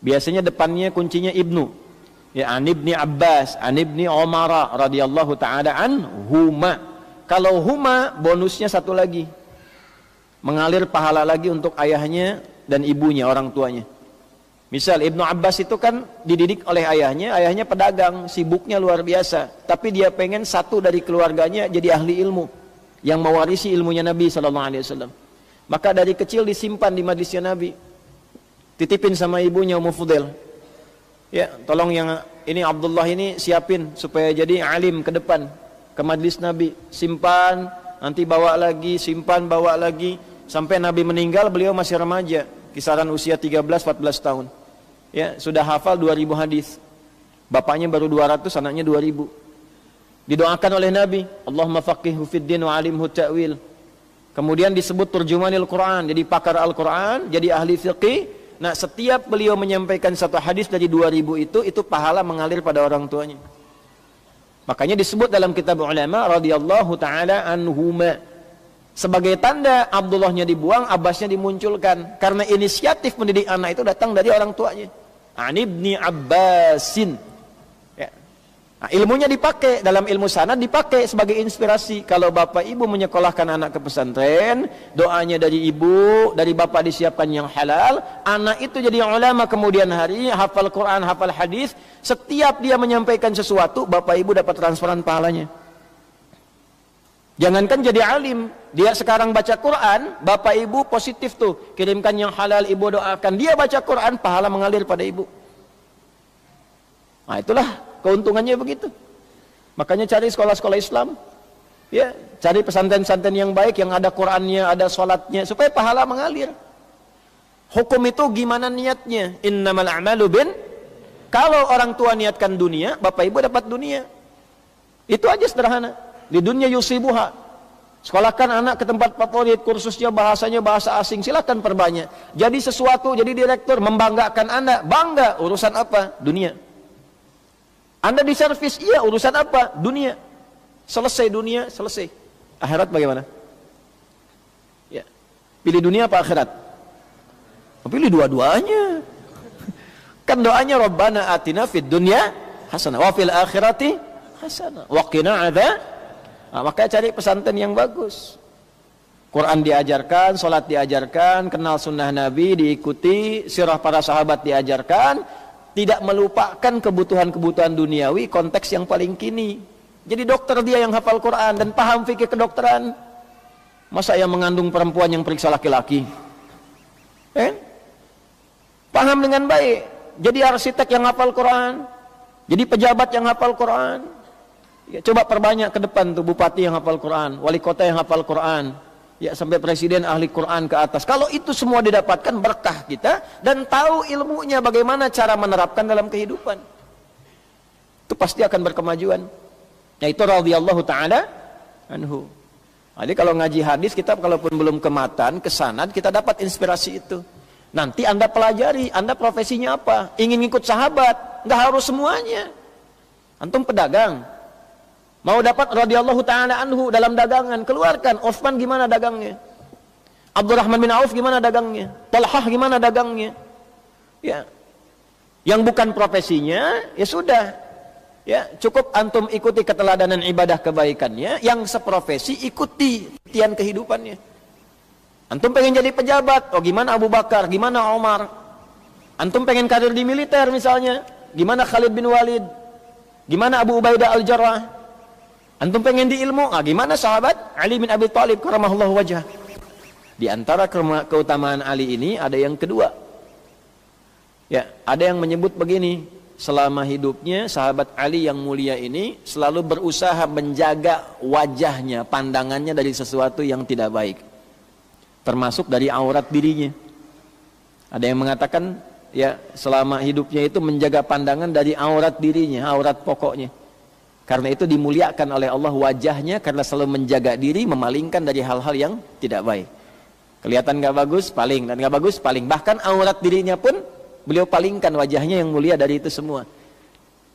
Biasanya depannya kuncinya ibnu. Ya, an ibni Abbas, an ibni Umar radhiyallahu taala anhuma. Kalau huma bonusnya satu lagi. Mengalir pahala lagi untuk ayahnya dan ibunya, orang tuanya. Misal Ibnu Abbas itu kan dididik oleh ayahnya pedagang, sibuknya luar biasa. Tapi dia pengen satu dari keluarganya jadi ahli ilmu, yang mewarisi ilmunya Nabi SAW. Maka dari kecil disimpan di majlisnya Nabi. Titipin sama ibunya Ummu Fudail. Ya, tolong yang ini Abdullah ini siapin supaya jadi alim ke depan, ke majlis Nabi. Simpan, nanti bawa lagi, simpan, bawa lagi. Sampai Nabi meninggal beliau masih remaja, kisaran usia 13-14 tahun. Ya, sudah hafal 2000 hadis. Bapaknya baru 200, anaknya 2000. Didoakan oleh Nabi, Allahumma faqihhu fid din wa alimhu ta'wil. Kemudian disebut turjumanil Quran, jadi pakar Al-Quran, jadi ahli fiqih. Nah, setiap beliau menyampaikan satu hadis dari 2000 itu pahala mengalir pada orang tuanya. Makanya disebut dalam kitab ulama radhiyallahu taala anhuma. Sebagai tanda Abdullahnya dibuang, Abbasnya dimunculkan. Karena inisiatif mendidik anak itu datang dari orang tuanya. An Ibni Abbasin. Ya. Nah, ilmunya dipakai, dalam ilmu sanad dipakai sebagai inspirasi. Kalau bapak ibu menyekolahkan anak ke pesantren, doanya dari ibu, dari bapak disiapkan yang halal, anak itu jadi ulama kemudian hari, hafal Quran, hafal hadis. Setiap dia menyampaikan sesuatu, bapak ibu dapat transferan pahalanya. Jangankan jadi alim, dia sekarang baca Quran, bapak ibu positif tuh, kirimkan yang halal, ibu doakan, dia baca Quran, pahala mengalir pada ibu. Nah itulah keuntungannya begitu. Makanya cari sekolah-sekolah Islam, ya, cari pesantren-pesantren yang baik, yang ada Qurannya, ada sholatnya, supaya pahala mengalir. Hukum itu gimana niatnya? Innamal a'malu bin. Kalau orang tua niatkan dunia, bapak ibu dapat dunia. Itu aja sederhana. Di dunia yusibuha. Sekolahkan anak ke tempat favorit, kursusnya bahasanya bahasa asing, silakan perbanyak. Jadi sesuatu, jadi direktur, membanggakan Anda, bangga. Urusan apa? Dunia. Anda di servis, iya, urusan apa? Dunia. Selesai dunia, selesai. Akhirat bagaimana? Ya. Pilih dunia apa akhirat? Pilih dua-duanya. Kan doanya Rabbana atina fid dunya hasanah wa fil akhirati hasanah wa qina adzab. Nah, makanya cari pesantren yang bagus. Quran diajarkan, sholat diajarkan, kenal sunnah Nabi diikuti, sirah para sahabat diajarkan, tidak melupakan kebutuhan-kebutuhan duniawi, konteks yang paling kini. Jadi dokter dia yang hafal Quran dan paham fikih kedokteran. Masa yang mengandung perempuan yang periksa laki-laki? Paham dengan baik. Jadi arsitek yang hafal Quran, jadi pejabat yang hafal Quran. Ya, coba perbanyak ke depan tuh bupati yang hafal Quran, wali kota yang hafal Quran, ya sampai presiden ahli Quran ke atas. Kalau itu semua didapatkan berkah kita dan tahu ilmunya bagaimana cara menerapkan dalam kehidupan, itu pasti akan berkemajuan. Yaitu radhiyallahu taala anhu. Jadi kalau ngaji hadis kita kalaupun belum ke matan, ke sanad, kita dapat inspirasi itu. Nanti Anda pelajari, Anda profesinya apa? Ingin ikut sahabat, nggak harus semuanya. Antum pedagang, mau dapat radhiyallahu ta'ala anhu dalam dagangan, keluarkan. Utsman gimana dagangnya? Abdurrahman bin Auf gimana dagangnya? Talhah gimana dagangnya? Ya. Yang bukan profesinya, ya sudah. Ya, cukup antum ikuti keteladanan ibadah kebaikannya, yang seprofesi ikuti titian kehidupannya. Antum pengen jadi pejabat, oh gimana Abu Bakar, gimana Omar? Antum pengen karir di militer misalnya, gimana Khalid bin Walid? Gimana Abu Ubaidah al-Jarrah? Antum pengen di ilmu, gimana sahabat Ali bin Abi Thalib karamallahu wajhah. Di antara keutamaan Ali ini ada yang kedua. Ya, ada yang menyebut begini, selama hidupnya sahabat Ali yang mulia ini selalu berusaha menjaga wajahnya, pandangannya dari sesuatu yang tidak baik. Termasuk dari aurat dirinya. Ada yang mengatakan, ya, selama hidupnya itu menjaga pandangan dari aurat dirinya, aurat pokoknya. Karena itu dimuliakan oleh Allah wajahnya, karena selalu menjaga diri, memalingkan dari hal-hal yang tidak baik. Kelihatan gak bagus, paling, dan gak bagus, paling. Bahkan aurat dirinya pun beliau palingkan wajahnya yang mulia dari itu semua.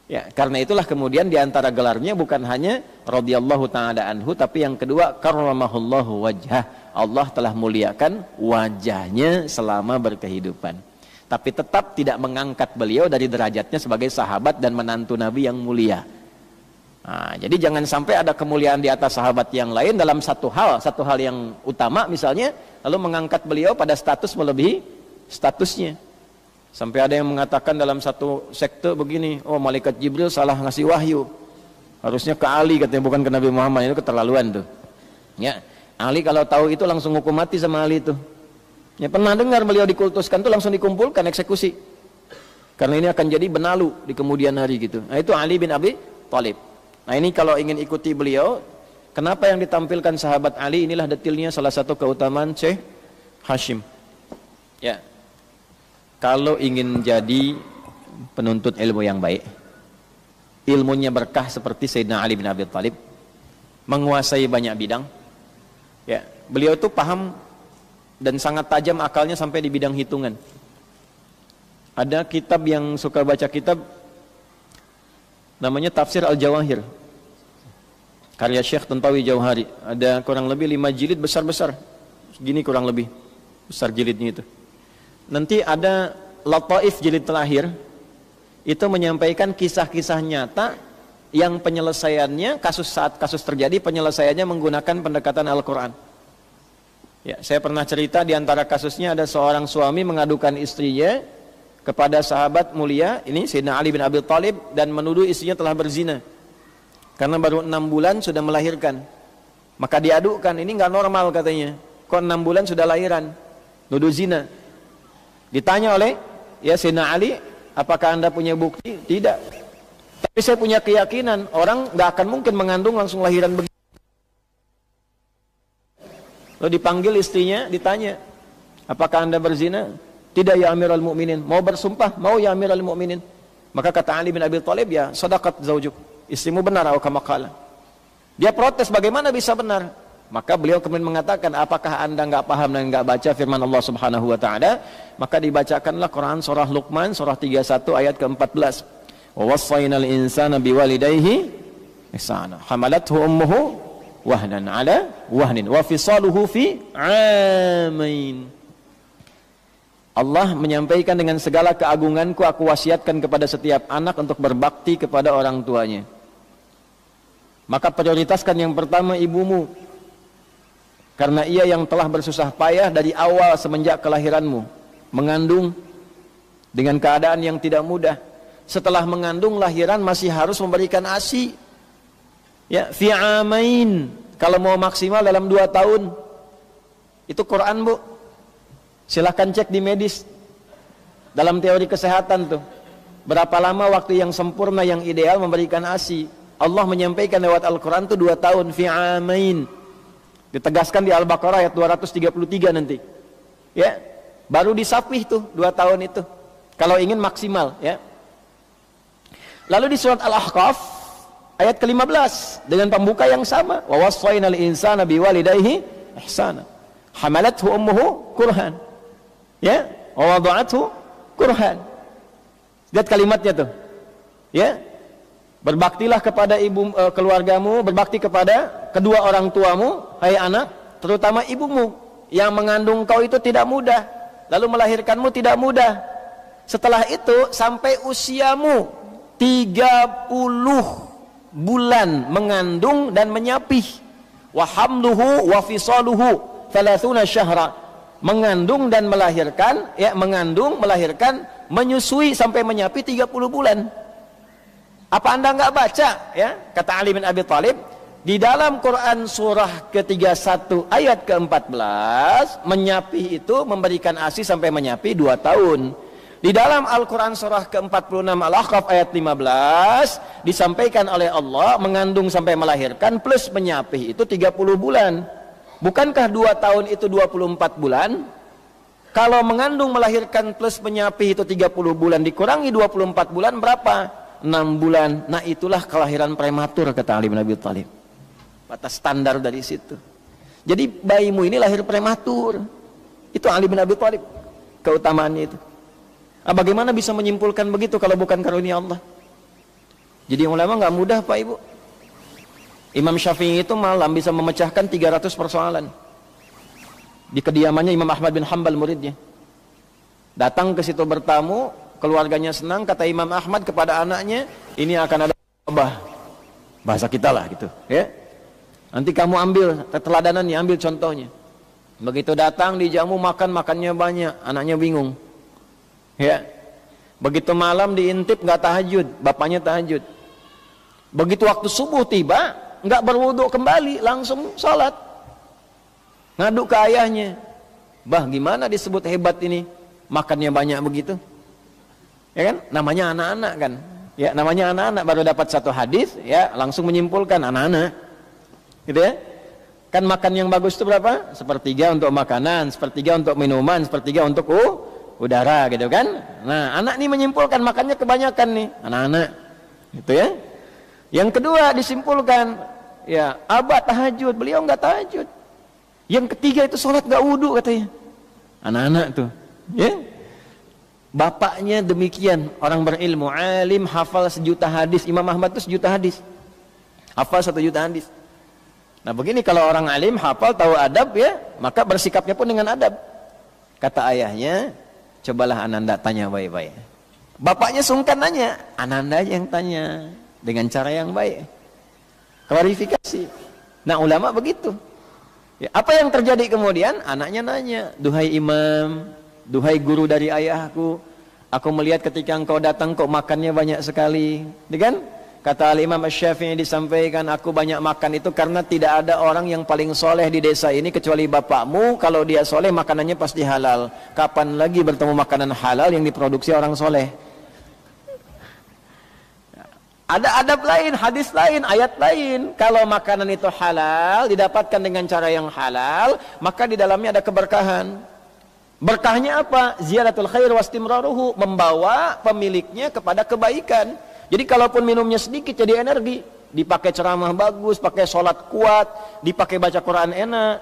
Ya, karena itulah kemudian diantara gelarnya bukan hanya radhiyallahu ta'ala anhu, tapi yang kedua karramahullahu wajhah. Allah telah muliakan wajahnya selama berkehidupan. Tapi tetap tidak mengangkat beliau dari derajatnya sebagai sahabat dan menantu Nabi yang mulia. Nah, jadi jangan sampai ada kemuliaan di atas sahabat yang lain dalam satu hal yang utama misalnya, lalu mengangkat beliau pada status melebihi statusnya. Sampai ada yang mengatakan dalam satu sekte begini, oh malaikat Jibril salah ngasih wahyu, harusnya ke Ali katanya, bukan ke Nabi Muhammad. Itu keterlaluan tuh. Ya, Ali kalau tahu itu langsung hukum mati sama Ali itu. Ya, pernah dengar beliau dikultuskan tuh langsung dikumpulkan eksekusi, karena ini akan jadi benalu di kemudian hari gitu. Nah, itu Ali bin Abi Thalib. Nah, ini kalau ingin ikuti beliau, kenapa yang ditampilkan sahabat Ali, inilah detilnya salah satu keutamaan Syekh Hashim. Ya, kalau ingin jadi penuntut ilmu yang baik, ilmunya berkah seperti Sayyidina Ali bin Abi Thalib, menguasai banyak bidang. Ya, beliau itu paham dan sangat tajam akalnya sampai di bidang hitungan. Ada kitab yang suka baca kitab, namanya Tafsir Al-Jawahir. karya Syekh Tantawi Jauhari, ada kurang lebih 5 jilid besar-besar, segini kurang lebih besar jilidnya itu. Nanti ada Lataif jilid terakhir, itu menyampaikan kisah-kisah nyata yang penyelesaiannya saat kasus terjadi, penyelesaiannya menggunakan pendekatan Al-Quran. Ya, saya pernah cerita di antara kasusnya ada seorang suami mengadukan istrinya kepada sahabat mulia ini Sayyidina Ali bin Abi Thalib dan menuduh istrinya telah berzina karena baru 6 bulan sudah melahirkan. Maka diadukan, ini nggak normal katanya, kok 6 bulan sudah lahiran, nuduh zina. Ditanya oleh Sayyidina Ali, apakah anda punya bukti? Tidak, tapi saya punya keyakinan orang nggak akan mungkin mengandung langsung lahiran begitu. Lalu dipanggil istrinya, ditanya, apakah anda berzina? Tidak ya Amirul Mukminin. Mau bersumpah? Mau ya Amirul Mukminin. Maka kata Ali bin Abi Thalib, ya sadaqat zaujuk, istrimu benar, atau kama qala. Dia protes, bagaimana bisa benar? Maka beliau kemudian mengatakan, apakah anda nggak paham dan nggak baca firman Allah Subhanahu wa taala? Maka dibacakanlah Quran surah Luqman surah 31 ayat ke-14. Wa wassaynal insana biwalidayhi ihsana. Hamalathu ummuhu wahnan ala wahnin wa fisaluhu fi amain. Allah menyampaikan, dengan segala keagunganku aku wasiatkan kepada setiap anak untuk berbakti kepada orang tuanya. Maka prioritaskan yang pertama ibumu, karena ia yang telah bersusah payah dari awal semenjak kelahiranmu, mengandung dengan keadaan yang tidak mudah. Setelah mengandung, lahiran masih harus memberikan ASI. Ya, fi amain, kalau mau maksimal dalam 2 tahun. Itu Quran, Bu. Silahkan cek di medis, dalam teori kesehatan tuh, berapa lama waktu yang sempurna, yang ideal memberikan ASI. Allah menyampaikan lewat Al-Quran tuh 2 tahun, fi amain. Ditegaskan di Al-Baqarah ayat 233 nanti. Ya, baru disapih tuh 2 tahun itu, kalau ingin maksimal, ya. Lalu di surat Al-Ahqaf ayat ke-15 dengan pembuka yang sama, wa wassaynal insana biwalidayhi ihsana hamalathu ummuhu kurhan, ya, wa wada'athu kurhan. Lihat kalimatnya tuh, ya. Berbaktilah kepada keluargamu, berbakti kepada kedua orang tuamu, hai anak, terutama ibumu yang mengandung kau itu tidak mudah, lalu melahirkanmu tidak mudah. Setelah itu sampai usiamu 30 bulan mengandung dan menyapih. Wa hamluhu wa fisaluhu 30 syahra. Mengandung dan melahirkan, ya, mengandung, melahirkan, menyusui sampai menyapi 30 bulan. Apa anda nggak baca, ya? Kata Ali bin Abi Thalib, di dalam Quran surah ke-31 ayat ke-14, menyapih itu memberikan ASI sampai menyapi 2 tahun. Di dalam Al-Quran surah ke-46 Al-Ahqaf ayat 15 disampaikan oleh Allah, mengandung sampai melahirkan plus menyapih itu 30 bulan. Bukankah 2 tahun itu 24 bulan? Kalau mengandung melahirkan plus menyapih itu 30 bulan, dikurangi 24 bulan berapa? 6 bulan. Nah, itulah kelahiran prematur, kata Ali bin Abi Thalib. Batas standar dari situ. Jadi bayimu ini lahir prematur. Itu Ali bin Abi Thalib keutamaannya itu. Bagaimana bisa menyimpulkan begitu kalau bukan karunia Allah? Jadi ulama nggak mudah, Pak Ibu. Imam Syafi'i itu malam bisa memecahkan 300 persoalan di kediamannya Imam Ahmad bin Hanbal, muridnya. Datang ke situ bertamu, keluarganya senang, kata Imam Ahmad kepada anaknya, ini akan ada abah, bahasa kita lah gitu, ya. Nanti kamu ambil teladanannya, ambil contohnya. Begitu datang dijamu, makannya banyak, anaknya bingung. Ya, begitu malam diintip nggak tahajud, bapaknya tahajud. Begitu waktu subuh tiba, nggak berwudu kembali, langsung sholat. Ngadu ke ayahnya, bah gimana disebut hebat ini, makannya banyak begitu? Ya kan, namanya anak-anak kan? Ya, namanya anak-anak, baru dapat 1 hadis, ya langsung menyimpulkan anak-anak, gitu ya. Kan makan yang bagus itu berapa? 1/3 untuk makanan, 1/3 untuk minuman, 1/3 untuk udara, gitu kan. Nah, anak nih menyimpulkan makannya kebanyakan nih, anak-anak, gitu ya. Yang kedua disimpulkan, ya abah tahajud, beliau nggak tahajud. Yang ketiga itu sholat nggak wudu, katanya, anak-anak tuh, ya. Bapaknya demikian, orang berilmu, alim, hafal 1 juta hadis. Imam Ahmad itu 1 juta hadis, hafal 1 juta hadis. Nah begini, kalau orang alim, hafal, tahu adab ya, maka bersikapnya pun dengan adab. Kata ayahnya, cobalah Ananda tanya baik-baik. Bapaknya sungkan nanya, Ananda aja yang tanya dengan cara yang baik. Klarifikasi. Nah ulama begitu. Ya, apa yang terjadi kemudian? Anaknya nanya, duhai imam, duhai guru dari ayahku, aku melihat ketika engkau datang kok makannya banyak sekali. Kan? Kata Al-Imam Asy-Syafi'i disampaikan, aku banyak makan itu karena tidak ada orang yang paling soleh di desa ini kecuali bapakmu. Kalau dia soleh makanannya pasti halal. Kapan lagi bertemu makanan halal yang diproduksi orang soleh? Ada adab lain, hadis lain, ayat lain. Kalau makanan itu halal, didapatkan dengan cara yang halal, maka di dalamnya ada keberkahan. Berkahnya apa? Ziyadatul khair wastimraruhu, membawa pemiliknya kepada kebaikan. Jadi kalaupun minumnya sedikit jadi energi, dipakai ceramah bagus, pakai sholat kuat, dipakai baca Quran enak.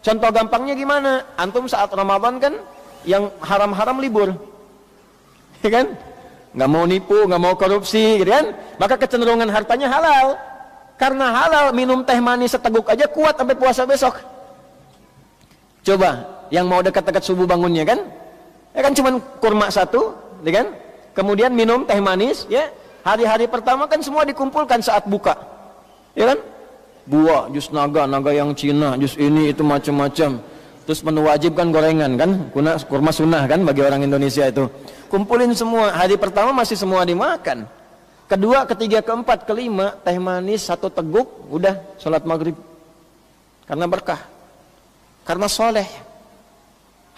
Contoh gampangnya gimana? Antum saat Ramadan kan yang haram-haram libur. Ya kan? Nggak mau nipu, nggak mau korupsi, gitu kan? Maka kecenderungan hartanya halal. Karena halal, minum teh manis seteguk aja kuat sampai puasa besok. Coba, yang mau dekat-dekat subuh bangunnya kan? Ya kan cuman kurma satu, ya kan? Kemudian minum teh manis, ya. Hari-hari pertama kan semua dikumpulkan saat buka. Ya kan? Buah, jus naga, naga yang Cina, jus ini itu macam-macam. Terus menu wajib kan gorengan kan, kurma sunnah kan bagi orang Indonesia itu. Kumpulin semua, hari pertama masih semua dimakan. Kedua, ketiga, keempat, kelima, teh manis satu teguk, udah sholat maghrib. Karena berkah, karena soleh.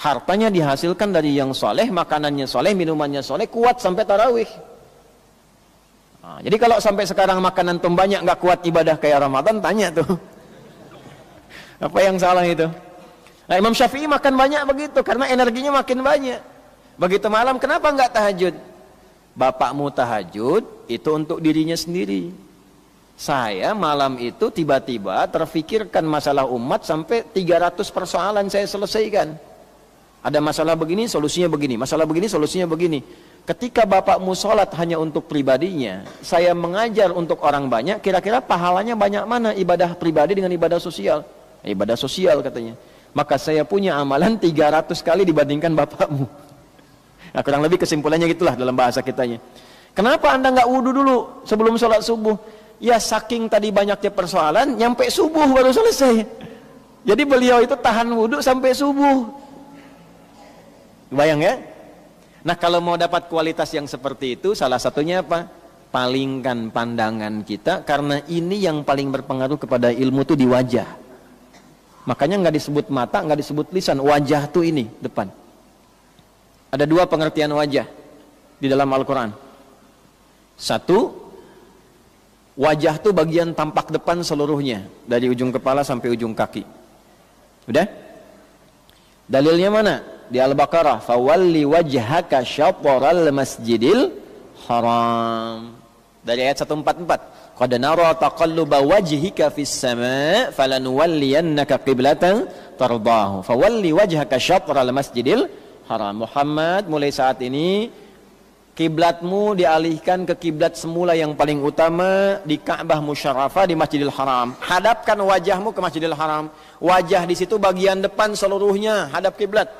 Hartanya dihasilkan dari yang soleh, makanannya soleh, minumannya soleh, kuat sampai tarawih. Nah, jadi kalau sampai sekarang makanan tuh banyak nggak kuat ibadah kayak Ramadan, tanya tuh. Apa yang salah itu? Nah, Imam Syafi'i makan banyak begitu karena energinya makin banyak. Begitu malam, kenapa enggak tahajud? Bapakmu tahajud itu untuk dirinya sendiri. Saya malam itu tiba-tiba terfikirkan masalah umat sampai 300 persoalan saya selesaikan. Ada masalah begini, solusinya begini. Masalah begini, solusinya begini. Ketika bapakmu sholat hanya untuk pribadinya, saya mengajar untuk orang banyak, kira-kira pahalanya banyak mana ibadah pribadi dengan ibadah sosial? Ibadah sosial katanya. Maka saya punya amalan 300 kali dibandingkan bapakmu. Nah, kurang lebih kesimpulannya gitulah dalam bahasa kitanya. Kenapa anda nggak wudhu dulu sebelum sholat subuh? Ya saking tadi banyaknya persoalan, nyampe subuh baru selesai. Jadi beliau itu tahan wudhu sampai subuh. Bayang ya? Nah, kalau mau dapat kualitas yang seperti itu, salah satunya apa? Palingkan pandangan kita, karena ini yang paling berpengaruh kepada ilmu itu di wajah. Makanya nggak disebut mata, nggak disebut lisan. Wajah tuh ini, depan. Ada dua pengertian wajah di dalam Al-Quran. Satu, wajah tuh bagian tampak depan seluruhnya. Dari ujung kepala sampai ujung kaki. Udah? Dalilnya mana? Di Al-Baqarah. Fawalli wajhaka syatral masjidil haram. Dari ayat 144. Qad nara taqalluba wajhika fis sama' falanuwalliyannaka qiblatan tardahu. Fawalli wajhaka syatral masjidil haram. Muhammad, mulai saat ini kiblatmu dialihkan ke kiblat semula yang paling utama di Ka'bah Musyarrafah di Masjidil Haram. Hadapkan wajahmu ke Masjidil Haram. Wajah di situ bagian depan seluruhnya hadap kiblat.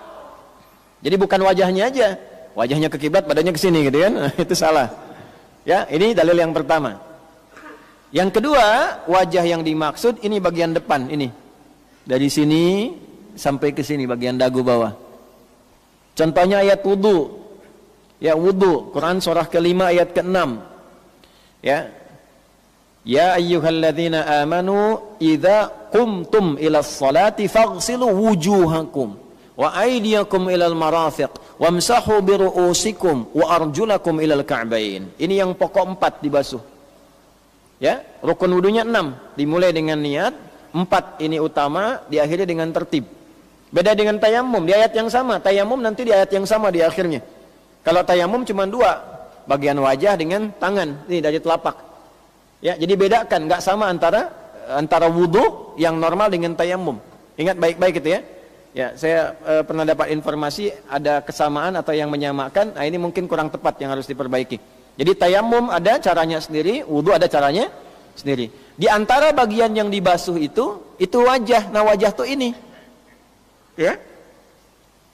Jadi bukan wajahnya aja, wajahnya ke kiblat, badannya ke sini gitu kan? Itu salah. Ya, ini dalil yang pertama. Yang kedua, wajah yang dimaksud ini bagian depan ini. Dari sini sampai ke sini bagian dagu bawah. Contohnya ayat wudu. Ya, wudu, Quran surah ke-5 ayat ke-6. Ya. Ya ayyuhalladzina amanu idza qumtum ilas salati faghsilu wujuhakum wa aydiyakum ilal marafiq wamsahu bi ru'usikum wa arjulakum ilal ka'bain. Ini yang pokok 4 dibasuh. Ya, rukun wudunya 6, dimulai dengan niat, 4 ini utama, diakhiri dengan tertib. Beda dengan tayamum, di ayat yang sama. Tayamum nanti di ayat yang sama di akhirnya. Kalau tayamum cuma 2, bagian wajah dengan tangan, ini dari telapak. Ya, jadi bedakan, nggak sama antara wudu yang normal dengan tayamum. Ingat baik-baik itu ya. Ya, saya pernah dapat informasi ada kesamaan atau yang menyamakan. Nah, ini mungkin kurang tepat yang harus diperbaiki. Jadi tayamum ada caranya sendiri, wudu ada caranya sendiri. Di antara bagian yang dibasuh itu wajah. Nah, wajah tuh ini. Ya.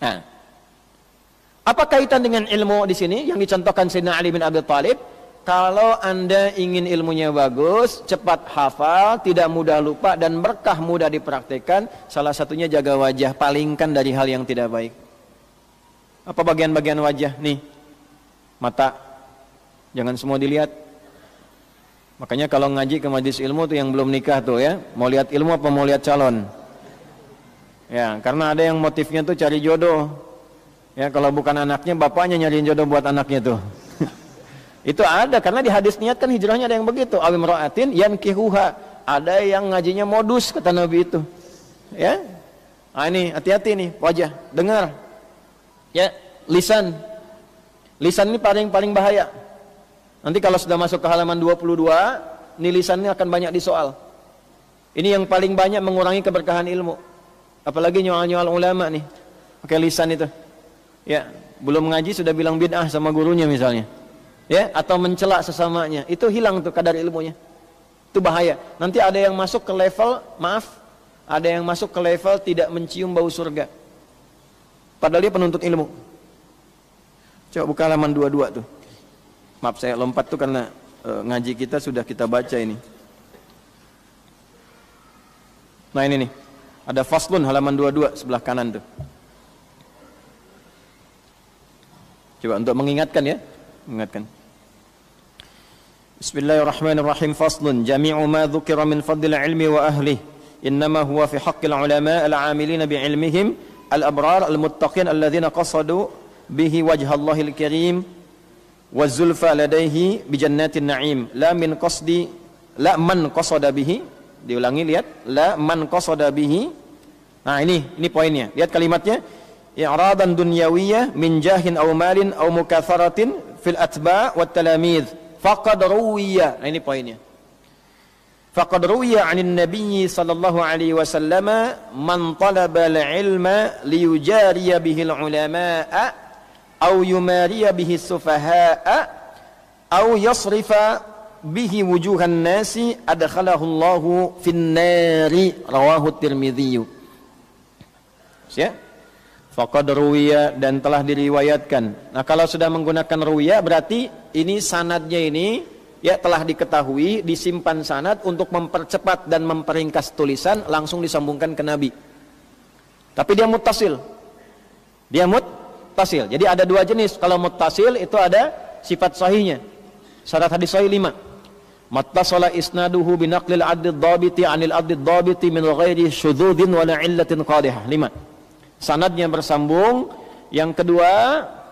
Nah, apa kaitan dengan ilmu di sini yang dicontohkan Sayyidina Ali bin Abi Thalib? Kalau Anda ingin ilmunya bagus, cepat hafal, tidak mudah lupa, dan berkah mudah dipraktekkan, salah satunya jaga wajah, palingkan dari hal yang tidak baik. Apa bagian-bagian wajah? Nih, mata, jangan semua dilihat. Makanya kalau ngaji ke majelis ilmu tuh yang belum nikah tuh ya, mau lihat ilmu apa mau lihat calon? Ya, karena ada yang motifnya tuh cari jodoh. Ya, kalau bukan anaknya, bapaknya nyariin jodoh buat anaknya tuh. Itu ada, karena di hadis niat kan hijrahnya ada yang begitu. Awim ra'atin yankihuha. Ada yang ngajinya modus, kata Nabi itu. Ya. Nah, ini hati-hati nih, wajah, dengar. Ya, lisan. Lisan ini paling bahaya. Nanti kalau sudah masuk ke halaman 22, ini lisannya akan banyak disoal. Ini yang paling banyak mengurangi keberkahan ilmu. Apalagi nyoal-nyoal ulama nih. Pakai lisan itu. Ya, belum ngaji sudah bilang bid'ah sama gurunya misalnya. Ya, atau mencela sesamanya, itu hilang tuh kadar ilmunya. Itu bahaya. Nanti ada yang masuk ke level, ada yang masuk ke level tidak mencium bau surga. Padahal dia penuntut ilmu. Coba buka halaman 22 tuh. Maaf saya lompat tuh karena ngaji kita sudah kita baca ini. Nah ini nih, ada faslun halaman 22 sebelah kanan tuh. Coba untuk mengingatkan ya. Ingatkan. Bismillahirrahmanirrahim. Faslun jami'u ma dzukira min fadlil ilmi wa ahlihi innama huwa fi haqqil ulama al-'amilin bi ilmihim al-abrar al-muttaqin alladhina qasadu bihi wajhallahil karim wa zulfa ladaihi bi jannatin na'im la man qasada bihi. Diulangi, lihat, la man qasada bihi. Nah ini poinnya. Lihat kalimatnya. I'radan dunyawiyyah min jahin aw malin aw mukatharatin fil atba' wat talamidh faqad ruwiya. Nah ini poinnya. Faqad ruwiya 'anil nabiy sallallahu alaihi wasallam man talaba al-'ilma liyujariya bihi al-'ulama'a aw yumariya bihi as-sufaha'a aw yasrifa bihi wujuhan nasi adkhalahu Allahu fin nari. Rawahu at-Tirmidzi. Ya. Faqad ruwiya, dan telah diriwayatkan. Nah, kalau sudah menggunakan ruwiya berarti ini sanadnya ini ya telah diketahui, disimpan sanad untuk mempercepat dan memperingkas tulisan, langsung disambungkan ke Nabi. Tapi dia muttasil. Dia muttasil. Jadi ada dua jenis. Kalau muttasil itu ada sifat sahihnya. Syarat hadis sahih 5. Mattasala isnaduhu binaqlil 'add ad-dhabiti 'anil 'add ad-dhabiti min ghairi syudzudin wala 'illatin qadihah. 5. Sanadnya bersambung. Yang kedua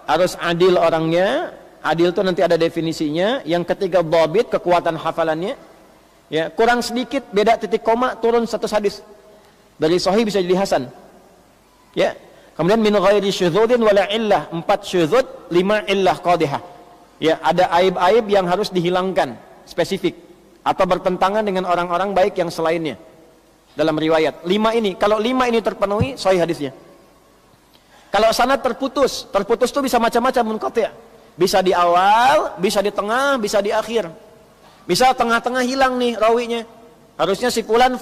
harus adil orangnya. Adil itu nanti ada definisinya. Yang ketiga dhabit, kekuatan hafalannya. Ya, kurang sedikit beda titik koma turun satu hadis. Dari sahih bisa jadi hasan. Ya. Kemudian min ghairi syudzudin wala illah, 4 syudzud, 5 illah qadihah. Ya, ada aib-aib yang harus dihilangkan, spesifik atau bertentangan dengan orang-orang baik yang selainnya. Dalam riwayat 5 ini, kalau 5 ini terpenuhi sahih hadisnya. Kalau sanad terputus itu bisa macam-macam munqati'. Bisa di awal, bisa di tengah, bisa di akhir. Bisa tengah-tengah hilang nih rawinya. Harusnya si fulan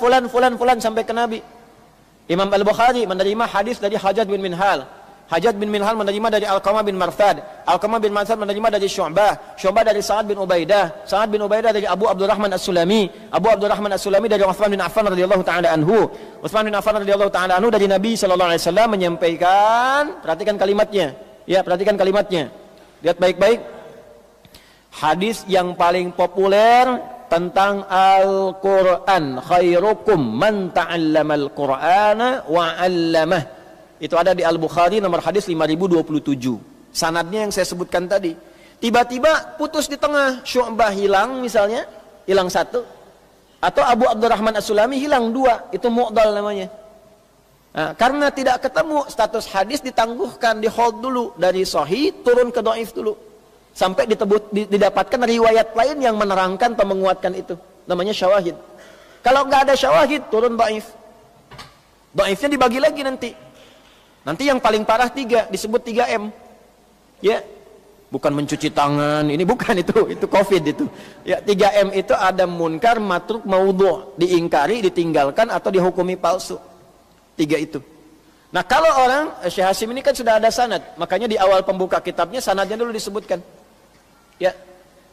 sampai ke Nabi. Imam Al-Bukhari menerima hadis dari Hajjaj bin Minhal. Hajjaj bin Minhal menerima dari Alqamah bin Marthad. Alqamah bin Marthad menerima dari Syu'bah. Syu'bah dari Sa'ad bin Ubaidah. Sa'ad bin Ubaidah dari Abu Abdurrahman As-Sulami. Abu Abdurrahman As-Sulami dari Utsman bin Affan radhiyallahu taala anhu. Utsman bin Affan radhiyallahu taala anhu dari Nabi sallallahu alaihi wasallam menyampaikan, perhatikan kalimatnya. Ya, perhatikan kalimatnya. Lihat baik-baik. Hadis yang paling populer tentang Al-Qur'an, khairukum man ta'allamal Qur'ana wa 'allamah. Itu ada di Al-Bukhari nomor hadis 5027. Sanadnya yang saya sebutkan tadi. Tiba-tiba putus di tengah. Syu'bah hilang misalnya, hilang 1. Atau Abu Abdurrahman As-Sulami hilang 2. Itu mu'dal namanya. Nah, karena tidak ketemu, status hadis ditangguhkan, di hold dulu. Dari sahih turun ke dhaif dulu. Sampai didapatkan riwayat lain yang menerangkan atau menguatkan itu. Namanya syawahid. Kalau nggak ada syawahid, turun dhaif. Dhaifnya dibagi lagi nanti. Nanti yang paling parah 3, disebut 3M. Ya. Bukan mencuci tangan, ini bukan itu COVID itu. Ya, 3M itu ada munkar, matruk, maudhu', diingkari, ditinggalkan atau dihukumi palsu. 3 itu. Nah, kalau orang Syekh Hasim ini kan sudah ada sanad, makanya di awal pembuka kitabnya sanadnya dulu disebutkan. Ya.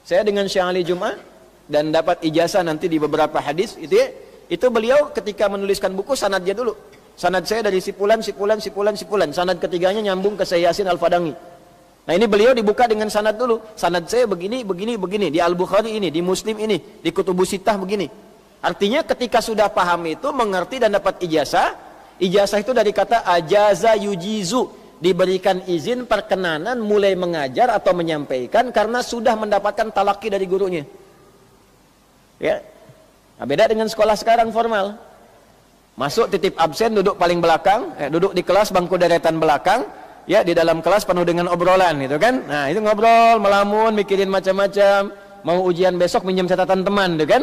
Saya dengan Syekh Ali Jum'ah dan dapat ijazah nanti di beberapa hadis itu ya, itu beliau ketika menuliskan buku sanadnya dulu. Sanad saya dari sipulan, sanad ketiganya nyambung ke Syekh Yasin Al-Fadangi. Nah, ini beliau dibuka dengan sanad dulu. Sanad saya begini, di Al-Bukhari ini, di Muslim ini, di Kutubus Sittah begini. Artinya ketika sudah paham itu, mengerti dan dapat ijazah itu dari kata ajaza yujizu, diberikan izin perkenanan mulai mengajar atau menyampaikan karena sudah mendapatkan talaki dari gurunya. Ya. Nah, beda dengan sekolah sekarang formal. Masuk titip absen, duduk paling belakang, duduk di kelas bangku deretan belakang, ya, di dalam kelas penuh dengan obrolan gitu kan. Nah, itu ngobrol, melamun, mikirin macam-macam, mau ujian besok minjem catatan teman gitu kan.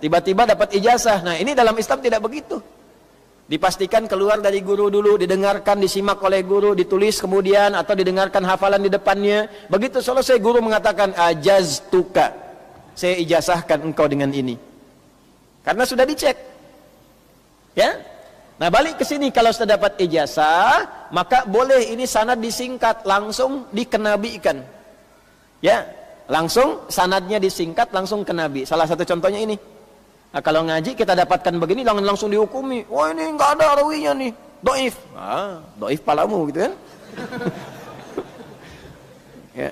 Tiba-tiba dapat ijazah. Nah, ini dalam Islam tidak begitu. Dipastikan keluar dari guru dulu, didengarkan, disimak oleh guru, ditulis kemudian atau didengarkan hafalan di depannya. Begitu selesai guru mengatakan ajaztuka, saya ijazahkan engkau dengan ini. Karena sudah dicek. Ya. Nah, balik ke sini, kalau sudah dapat ijazah, maka boleh ini sanad disingkat, langsung dikenabikan. Ya, langsung sanadnya disingkat, langsung ke Nabi. Salah satu contohnya ini. Nah, kalau ngaji kita dapatkan begini langsung dihukumi. Wah, ini enggak ada rawinya nih, dhaif. Ah, dhaif palamu gitu kan. Ya.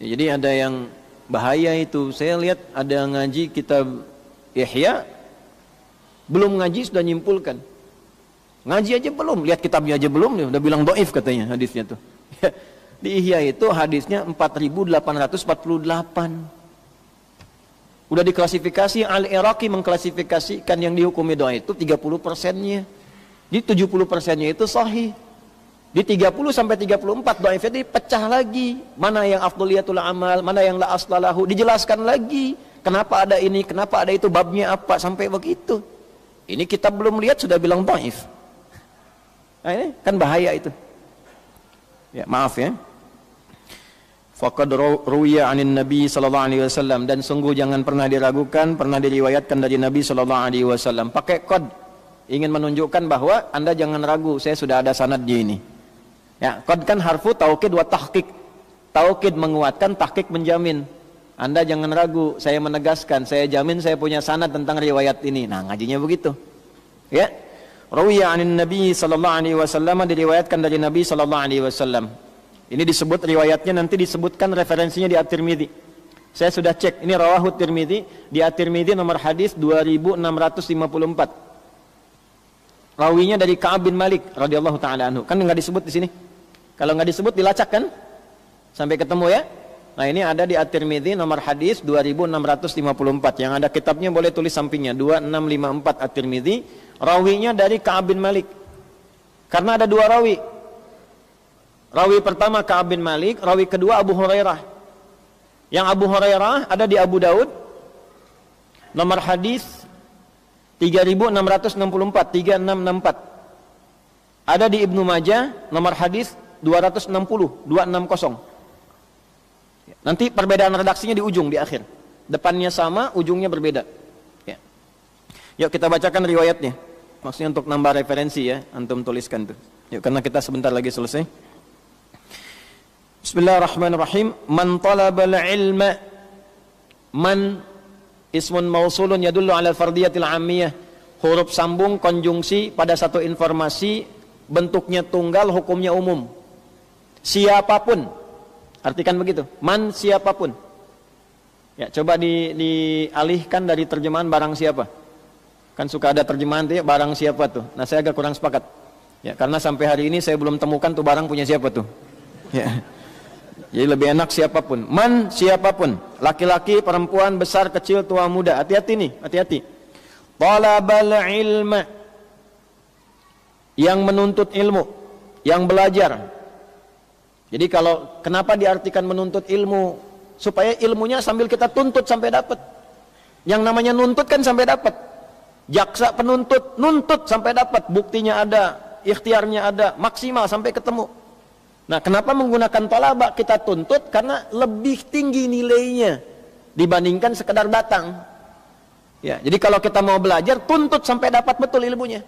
Jadi ada yang bahaya itu. Saya lihat ada ngaji kitab Ihya, belum ngaji sudah nyimpulkan. Ngaji aja belum, lihat kitabnya aja belum, dia udah bilang dhaif katanya hadisnya tuh. Di Ihya itu hadisnya 4848. Udah diklasifikasi, Al-Iraqi mengklasifikasikan yang dihukumi dhaif itu 30%-nya. Di 70%-nya itu sahih. Di 30 sampai 34 dhaif itu dipecah lagi. Mana yang afdhaliyatul amal, mana yang la aslalahu, dijelaskan lagi. Kenapa ada ini, kenapa ada itu, babnya apa, sampai begitu. Ini kita belum lihat sudah bilang dhaif. Nah, ini kan bahaya itu. Ya, maaf ya. Faqad ruwiya 'anin Nabi sallallahu alaihi wasallam, dan sungguh jangan pernah diragukan, pernah diriwayatkan dari Nabi sallallahu alaihi wasallam. Pakai qad, ingin menunjukkan bahwa Anda jangan ragu, saya sudah ada sanadnya ini. Ya, qad kan harfu taukid wa tahqiq. Taukid menguatkan, tahqiq menjamin. Anda jangan ragu, saya menegaskan, saya jamin saya punya sanad tentang riwayat ini. Nah, ngajinya begitu. Ya. Ruwiya 'anin Nabi sallallahu alaihi wasallam, diriwayatkan dari Nabi sallallahu alaihi wasallam. Ini disebut riwayatnya, nanti disebutkan referensinya di At-Tirmidzi. Saya sudah cek, ini rawahu Tirmidzi, di At-Tirmidzi nomor hadis 2654. Rawinya dari Ka'ab bin Malik radhiyallahu taala anhu. Kan enggak disebut di sini. Kalau enggak disebut dilacak kan? Sampai ketemu ya. Nah, ini ada di At-Tirmidzi nomor hadis 2654. Yang ada kitabnya boleh tulis sampingnya 2654 At-Tirmidzi. Rawinya dari Ka'ab bin Malik. Karena ada 2 rawi. Rawi pertama Ka'ab bin Malik, rawi kedua Abu Hurairah. Yang Abu Hurairah ada di Abu Daud nomor hadis 3664, 3664. Ada di Ibnu Majah nomor hadis 260, 260. Nanti perbedaan redaksinya di ujung, di akhir. Depannya sama, ujungnya berbeda. Ya. Yuk kita bacakan riwayatnya. Maksudnya untuk nambah referensi ya, antum tuliskan tuh. Yuk, karena kita sebentar lagi selesai. Bismillahirrahmanirrahim. Man talabal ilma, man ismun mausulun yadullu ala fardiyatil ammiyah. Huruf sambung konjungsi pada satu informasi, bentuknya tunggal, hukumnya umum. Siapapun, artikan begitu. Man siapapun. Ya, coba dialihkan dari terjemahan barang siapa. Kan suka ada terjemahan tuh ya, barang siapa tuh. Nah, saya agak kurang sepakat. Ya, karena sampai hari ini saya belum temukan tuh barang punya siapa tuh. Ya. Jadi lebih enak siapapun. Man siapapun, laki-laki, perempuan, besar, kecil, tua, muda. Hati-hati nih, hati-hati. Talabal ilma, yang menuntut ilmu, yang belajar. Jadi kalau kenapa diartikan menuntut ilmu? Supaya ilmunya sambil kita tuntut sampai dapat. Yang namanya nuntut kan sampai dapat. Jaksa penuntut nuntut sampai dapat, buktinya ada, ikhtiarnya ada, maksimal sampai ketemu. Nah, kenapa menggunakan tolaba kita tuntut? Karena lebih tinggi nilainya dibandingkan sekedar datang. Ya, jadi kalau kita mau belajar, tuntut sampai dapat betul ilmunya.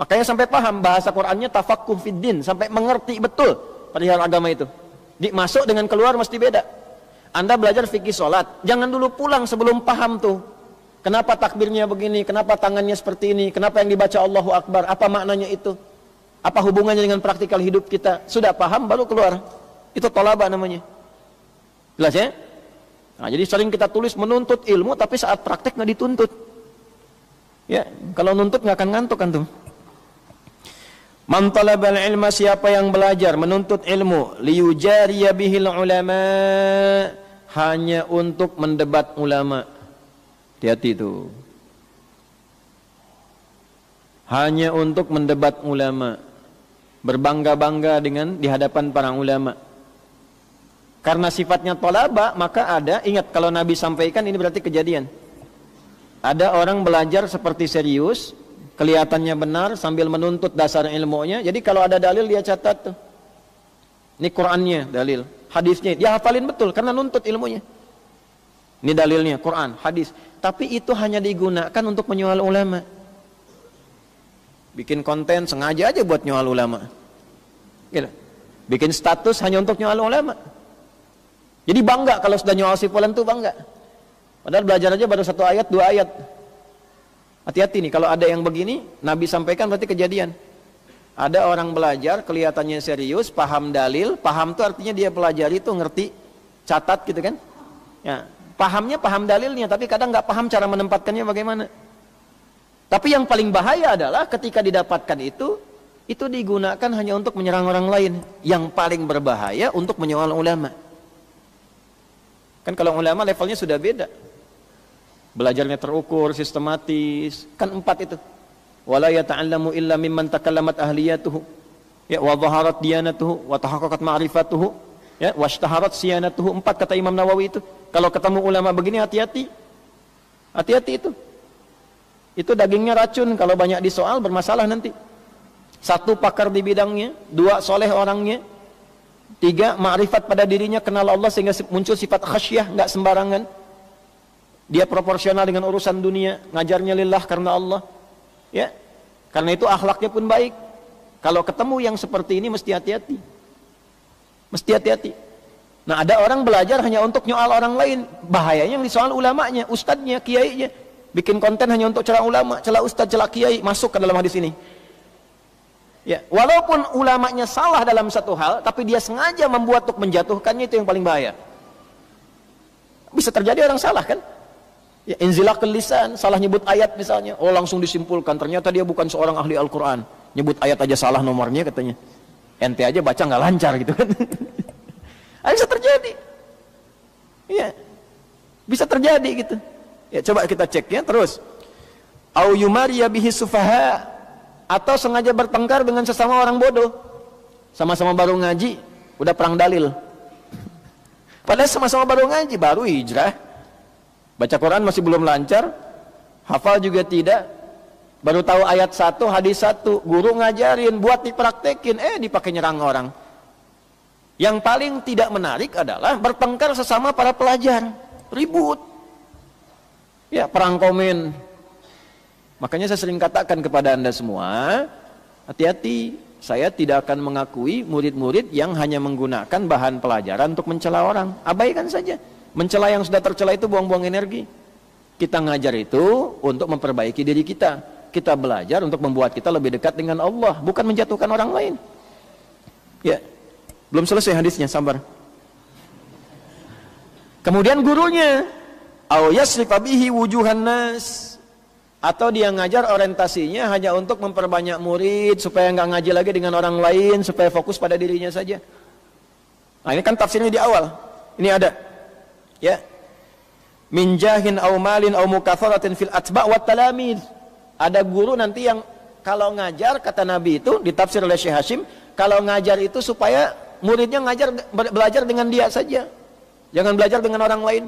Makanya sampai paham bahasa Qur'annya tafaqquh fiddin, sampai mengerti betul perihal agama itu. Masuk dengan keluar mesti beda. Anda belajar fikih sholat, jangan dulu pulang sebelum paham tuh. Kenapa takbirnya begini, kenapa tangannya seperti ini, kenapa yang dibaca Allahu Akbar, apa maknanya itu, apa hubungannya dengan praktikal hidup kita. Sudah paham baru keluar. Itu tolaba namanya. Jelas ya? Nah, jadi sering kita tulis menuntut ilmu, tapi saat praktek nggak dituntut. Ya, kalau nuntut nggak akan ngantuk antum. Man talabal ilma, siapa yang belajar menuntut ilmu, liyujariya bihil ulama, hanya untuk mendebat ulama. Hati-hati itu. Hanya untuk mendebat ulama, berbangga-bangga dengan di hadapan para ulama. Karena sifatnya tolaba, maka ada, ingat kalau Nabi sampaikan ini berarti kejadian. Ada orang belajar seperti serius, kelihatannya benar sambil menuntut dasar ilmunya. Jadi kalau ada dalil dia catat tuh. Ini Qur'annya dalil, hadisnya dia hafalin betul karena nuntut ilmunya. Ini dalilnya Qur'an, hadis. Tapi itu hanya digunakan untuk menyoal ulama. Bikin konten sengaja aja buat nyoal ulama. Gitu. Bikin status hanya untuk nyoal ulama. Jadi bangga kalau sudah nyoal si fulan tuh bangga. Padahal belajar aja baru 1 ayat, 2 ayat. Hati-hati nih, kalau ada yang begini, Nabi sampaikan berarti kejadian. Ada orang belajar, kelihatannya serius, paham dalil, paham itu artinya dia pelajari itu ngerti, catat gitu kan. Ya, pahamnya paham dalilnya, tapi kadang nggak paham cara menempatkannya bagaimana. Tapi yang paling bahaya adalah ketika didapatkan itu digunakan hanya untuk menyerang orang lain. Yang paling berbahaya untuk menyoal ulama. Kan kalau ulama levelnya sudah beda. Belajarnya terukur, sistematis. Kan 4 itu. Wala yata'allamu illa mimman takallamat ahliyatuhu. Ya, wa dhaharat diyanatuhu, wa tahaqqaqat ma'rifatuhu, ya, wa ishtaharat siyanatuhu. 4 kata Imam Nawawi itu. Kalau ketemu ulama begini hati-hati. Hati-hati itu. Itu dagingnya racun, kalau banyak disoal bermasalah nanti. 1 pakar di bidangnya, 2 soleh orangnya, 3 ma'rifat pada dirinya, kenal Allah sehingga muncul sifat khasyah, nggak sembarangan. Dia proporsional dengan urusan dunia, ngajarnya lillah karena Allah. Ya. Karena itu akhlaknya pun baik. Kalau ketemu yang seperti ini mesti hati-hati. Mesti hati-hati. Nah, ada orang belajar hanya untuk nyoal orang lain. Bahayanya yang disoal ulamanya, ustadznya, kiainya. Bikin konten hanya untuk celah ulama, celah ustadz, celah kiai, masuk ke dalam hadis ini. Ya, walaupun ulamanya salah dalam satu hal, tapi dia sengaja membuat untuk menjatuhkannya, itu yang paling bahaya. Bisa terjadi orang salah kan? Ya, inzilaqul lisan, salah nyebut ayat misalnya, oh langsung disimpulkan ternyata dia bukan seorang ahli Al-Qur'an. Nyebut ayat aja salah nomornya katanya. Ente aja baca nggak lancar gitu kan. Bisa terjadi. Iya. Bisa terjadi gitu. Ya, coba kita cek ya terus. Au yumariya bihi sufaha, atau sengaja bertengkar dengan sesama orang bodoh. Sama-sama baru ngaji, udah perang dalil. Padahal sama-sama baru ngaji, baru hijrah. Baca Quran masih belum lancar, hafal juga tidak. Baru tahu ayat 1, hadis 1, guru ngajarin, buat dipraktekin, dipakai nyerang orang. Yang paling tidak menarik adalah bertengkar sesama para pelajar, ribut. Ya, perang komen. Makanya saya sering katakan kepada Anda semua, hati-hati, saya tidak akan mengakui murid-murid yang hanya menggunakan bahan pelajaran untuk mencela orang. Abaikan saja. Mencela yang sudah tercela itu buang-buang energi. Kita ngajar itu untuk memperbaiki diri kita. Kita belajar untuk membuat kita lebih dekat dengan Allah, bukan menjatuhkan orang lain. Ya, belum selesai hadisnya, sabar. Kemudian gurunya, au yasrifa bihi wujuhan nas, atau dia ngajar orientasinya hanya untuk memperbanyak murid supaya nggak ngaji lagi dengan orang lain, supaya fokus pada dirinya saja. Nah, ini kan tafsirnya di awal. Ini ada. Ya. Min jahin au malin au mukatharatin fil atba' wat talamid. Ada guru nanti yang kalau ngajar, kata Nabi itu ditafsir oleh Syekh Hashim, kalau ngajar itu supaya muridnya belajar dengan dia saja. Jangan belajar dengan orang lain.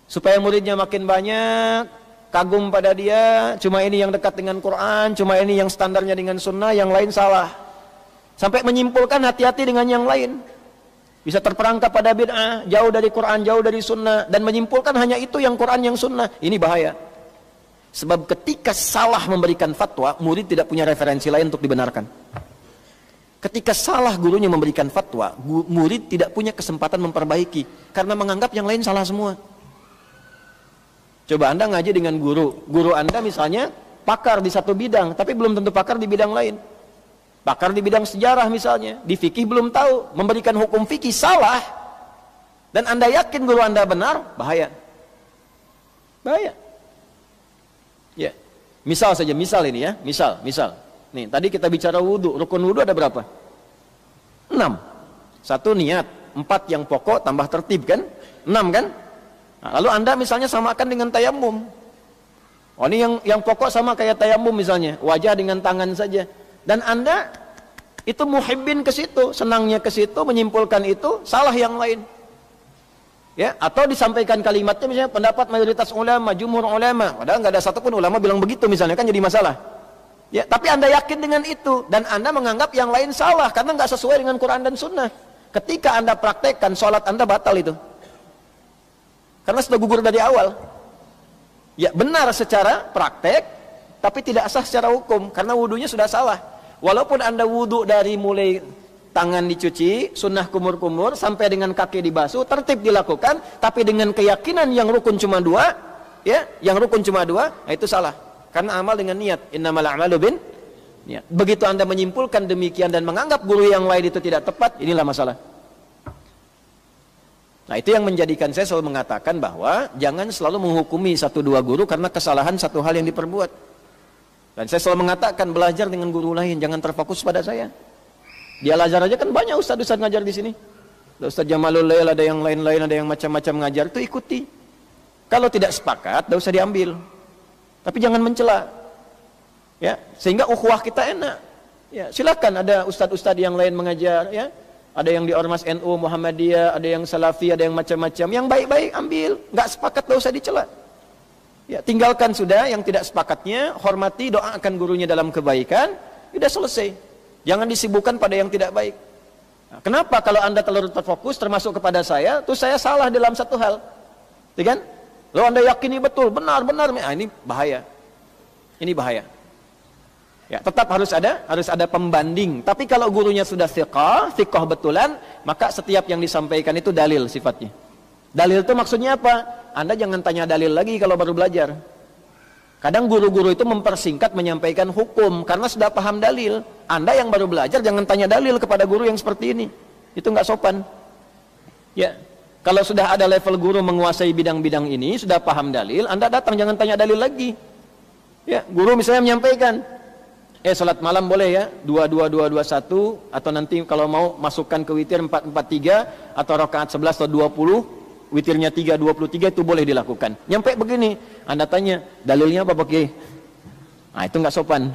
Supaya muridnya makin banyak, kagum pada dia, cuma ini yang dekat dengan Quran, cuma ini yang standarnya dengan sunnah, yang lain salah. Sampai menyimpulkan hati-hati dengan yang lain. Bisa terperangkap pada bid'ah, jauh dari Quran, jauh dari sunnah, dan menyimpulkan hanya itu yang Quran, yang sunnah. Ini bahaya. Sebab ketika salah memberikan fatwa, murid tidak punya referensi lain untuk dibenarkan. Ketika salah gurunya memberikan fatwa, murid tidak punya kesempatan memperbaiki, karena menganggap yang lain salah semua. Coba Anda ngaji dengan guru Anda misalnya pakar di satu bidang, tapi belum tentu pakar di bidang lain. Pakar di bidang sejarah misalnya, di fikih belum tahu, memberikan hukum fikih salah, dan Anda yakin guru Anda benar, bahaya. Bahaya. Ya, misal ini ya, misal. Nih, tadi kita bicara wudu, rukun wudu ada berapa? 6. 1 niat, 4 yang pokok tambah tertib kan? 6 kan? Nah, lalu Anda misalnya samakan dengan tayamum. Oh, ini yang pokok sama kayak tayamum misalnya, wajah dengan tangan saja. Dan Anda itu muhibbin ke situ, senangnya ke situ, menyimpulkan itu, salah yang lain. Ya, atau disampaikan kalimatnya misalnya pendapat mayoritas ulama, jumhur ulama, padahal nggak ada satupun ulama bilang begitu misalnya, kan jadi masalah. Ya, tapi Anda yakin dengan itu dan Anda menganggap yang lain salah karena nggak sesuai dengan Quran dan Sunnah. Ketika Anda praktekkan, sholat Anda batal itu. Karena sudah gugur dari awal. Ya, benar secara praktek, tapi tidak sah secara hukum karena wudunya sudah salah. Walaupun Anda wudu dari mulai tangan dicuci, sunnah kumur-kumur, sampai dengan kaki dibasuh, tertib dilakukan, tapi dengan keyakinan yang rukun cuma 2, ya, yang rukun cuma 2, nah itu salah. Karena amal dengan niat, innamal a'malu bin niat. Begitu Anda menyimpulkan demikian dan menganggap guru yang lain itu tidak tepat, inilah masalah. Nah, itu yang menjadikan saya selalu mengatakan bahwa jangan selalu menghukumi 1-2 guru karena kesalahan satu hal yang diperbuat. Dan saya selalu mengatakan belajar dengan guru lain, jangan terfokus pada saya. Di Al-Azhar aja kan banyak ustaz-ustaz ngajar di sini. Ada Ustaz Jamalul Lail, ada yang lain-lain, ada yang macam-macam ngajar, itu ikuti. Kalau tidak sepakat, tidak usah diambil. Tapi jangan mencela. Ya, sehingga ukhuwah kita enak. Ya, silakan ada ustaz-ustaz yang lain mengajar, ya. Ada yang di Ormas NU Muhammadiyah, ada yang Salafi, ada yang macam-macam. Yang baik-baik ambil, nggak sepakat tidak usah dicela. Ya, tinggalkan sudah yang tidak sepakatnya, hormati, doakan gurunya dalam kebaikan, sudah selesai. Jangan disibukkan pada yang tidak baik. Nah, kenapa kalau Anda terlalu terfokus termasuk kepada saya, terus saya salah dalam satu hal. Ya kan? Lalu Anda yakini betul, benar. Nah, ini bahaya. Ini bahaya. Ya, tetap harus ada pembanding. Tapi kalau gurunya sudah thiqah betulan, maka setiap yang disampaikan itu dalil sifatnya. Dalil itu maksudnya apa? Anda jangan tanya dalil lagi kalau baru belajar. Kadang guru-guru itu mempersingkat menyampaikan hukum karena sudah paham dalil. Anda yang baru belajar jangan tanya dalil kepada guru yang seperti ini. Itu nggak sopan. Ya, kalau sudah ada level guru menguasai bidang-bidang ini, sudah paham dalil, Anda datang jangan tanya dalil lagi. Ya, guru misalnya menyampaikan, salat malam boleh ya, 2-2-2-2-1, atau nanti kalau mau masukkan ke witir 4-4-3 atau rakaat 11 atau 20. Witirnya 3-23 itu boleh dilakukan. Nyampe begini, Anda tanya, dalilnya apa pakai? Nah, itu nggak sopan.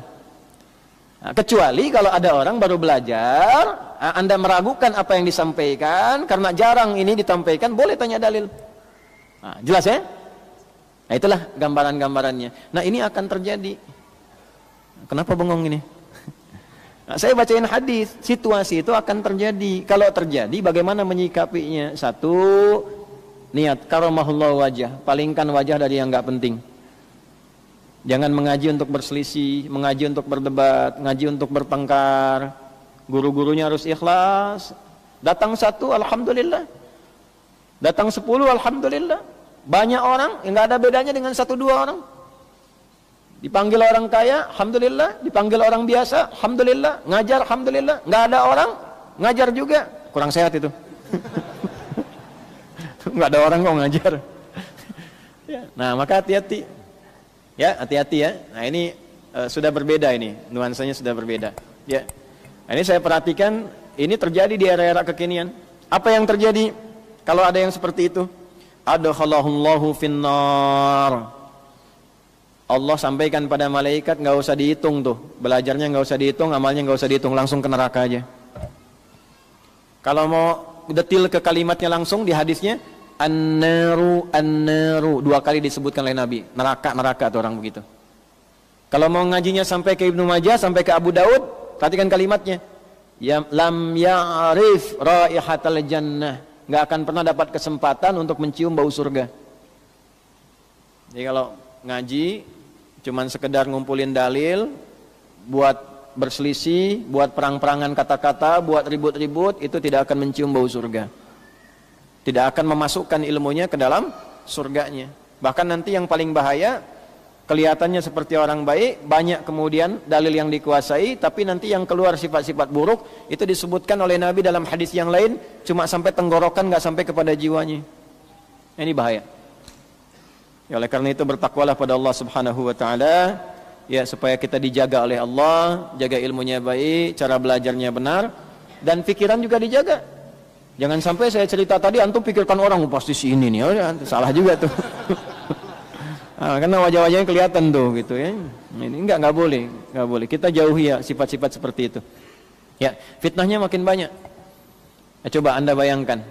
Nah, kecuali kalau ada orang baru belajar, Anda meragukan apa yang disampaikan, karena jarang ini ditampaikan, boleh tanya dalil. Nah, jelas ya? Nah, itulah gambaran-gambarannya. Nah, ini akan terjadi. Kenapa bengong ini? Nah, saya bacain hadis, situasi itu akan terjadi. Kalau terjadi, bagaimana menyikapinya? 1, niat karamahullah wajah, palingkan wajah dari yang nggak penting. Jangan mengaji untuk berselisih, mengaji untuk berdebat, ngaji untuk bertengkar. Guru-gurunya harus ikhlas. Datang 1, alhamdulillah. Datang 10, alhamdulillah. Banyak orang, nggak ada bedanya dengan 1-2 orang. Dipanggil orang kaya, alhamdulillah. Dipanggil orang biasa, alhamdulillah. Ngajar, alhamdulillah. Nggak ada orang, ngajar juga. Kurang sehat itu. Nggak ada orang kok ngajar. Nah, maka hati-hati. Ya, hati-hati ya. Nah, ini sudah berbeda ini, nuansanya sudah berbeda. Ya. Nah, ini saya perhatikan, ini terjadi di era-era kekinian. Apa yang terjadi kalau ada yang seperti itu? Adkhalahullahu finnar. Allah sampaikan pada malaikat, nggak usah dihitung tuh, belajarnya nggak usah dihitung, amalnya nggak usah dihitung, langsung ke neraka aja. Kalau mau detil ke kalimatnya langsung di hadisnya, an-naru, 2 kali disebutkan oleh Nabi, neraka tuh orang begitu. Kalau mau ngajinya sampai ke Ibnu Majah, sampai ke Abu Daud, perhatikan kalimatnya, lam ya'rif raihatal jannah, nggak akan pernah dapat kesempatan untuk mencium bau surga. Jadi kalau ngaji cuman sekedar ngumpulin dalil buat berselisih, buat perang-perangan kata-kata, buat ribut-ribut, itu tidak akan mencium bau surga. Tidak akan memasukkan ilmunya ke dalam surganya. Bahkan nanti yang paling bahaya, kelihatannya seperti orang baik, banyak kemudian dalil yang dikuasai, tapi nanti yang keluar sifat-sifat buruk, itu disebutkan oleh Nabi dalam hadis yang lain, cuma sampai tenggorokan, nggak sampai kepada jiwanya. Ini bahaya. Ya, oleh karena itu bertakwalah pada Allah Subhanahu wa taala, ya, supaya kita dijaga oleh Allah, jaga ilmunya baik, cara belajarnya benar, dan pikiran juga dijaga. Jangan sampai saya cerita tadi antum pikirkan orang pasti si ini nih, oh, salah juga tuh. Karena wajah-wajahnya kelihatan tuh gitu ya. Ini enggak boleh, enggak boleh. Kita jauhi ya sifat-sifat seperti itu. Ya, fitnahnya makin banyak. Ya, coba Anda bayangkan.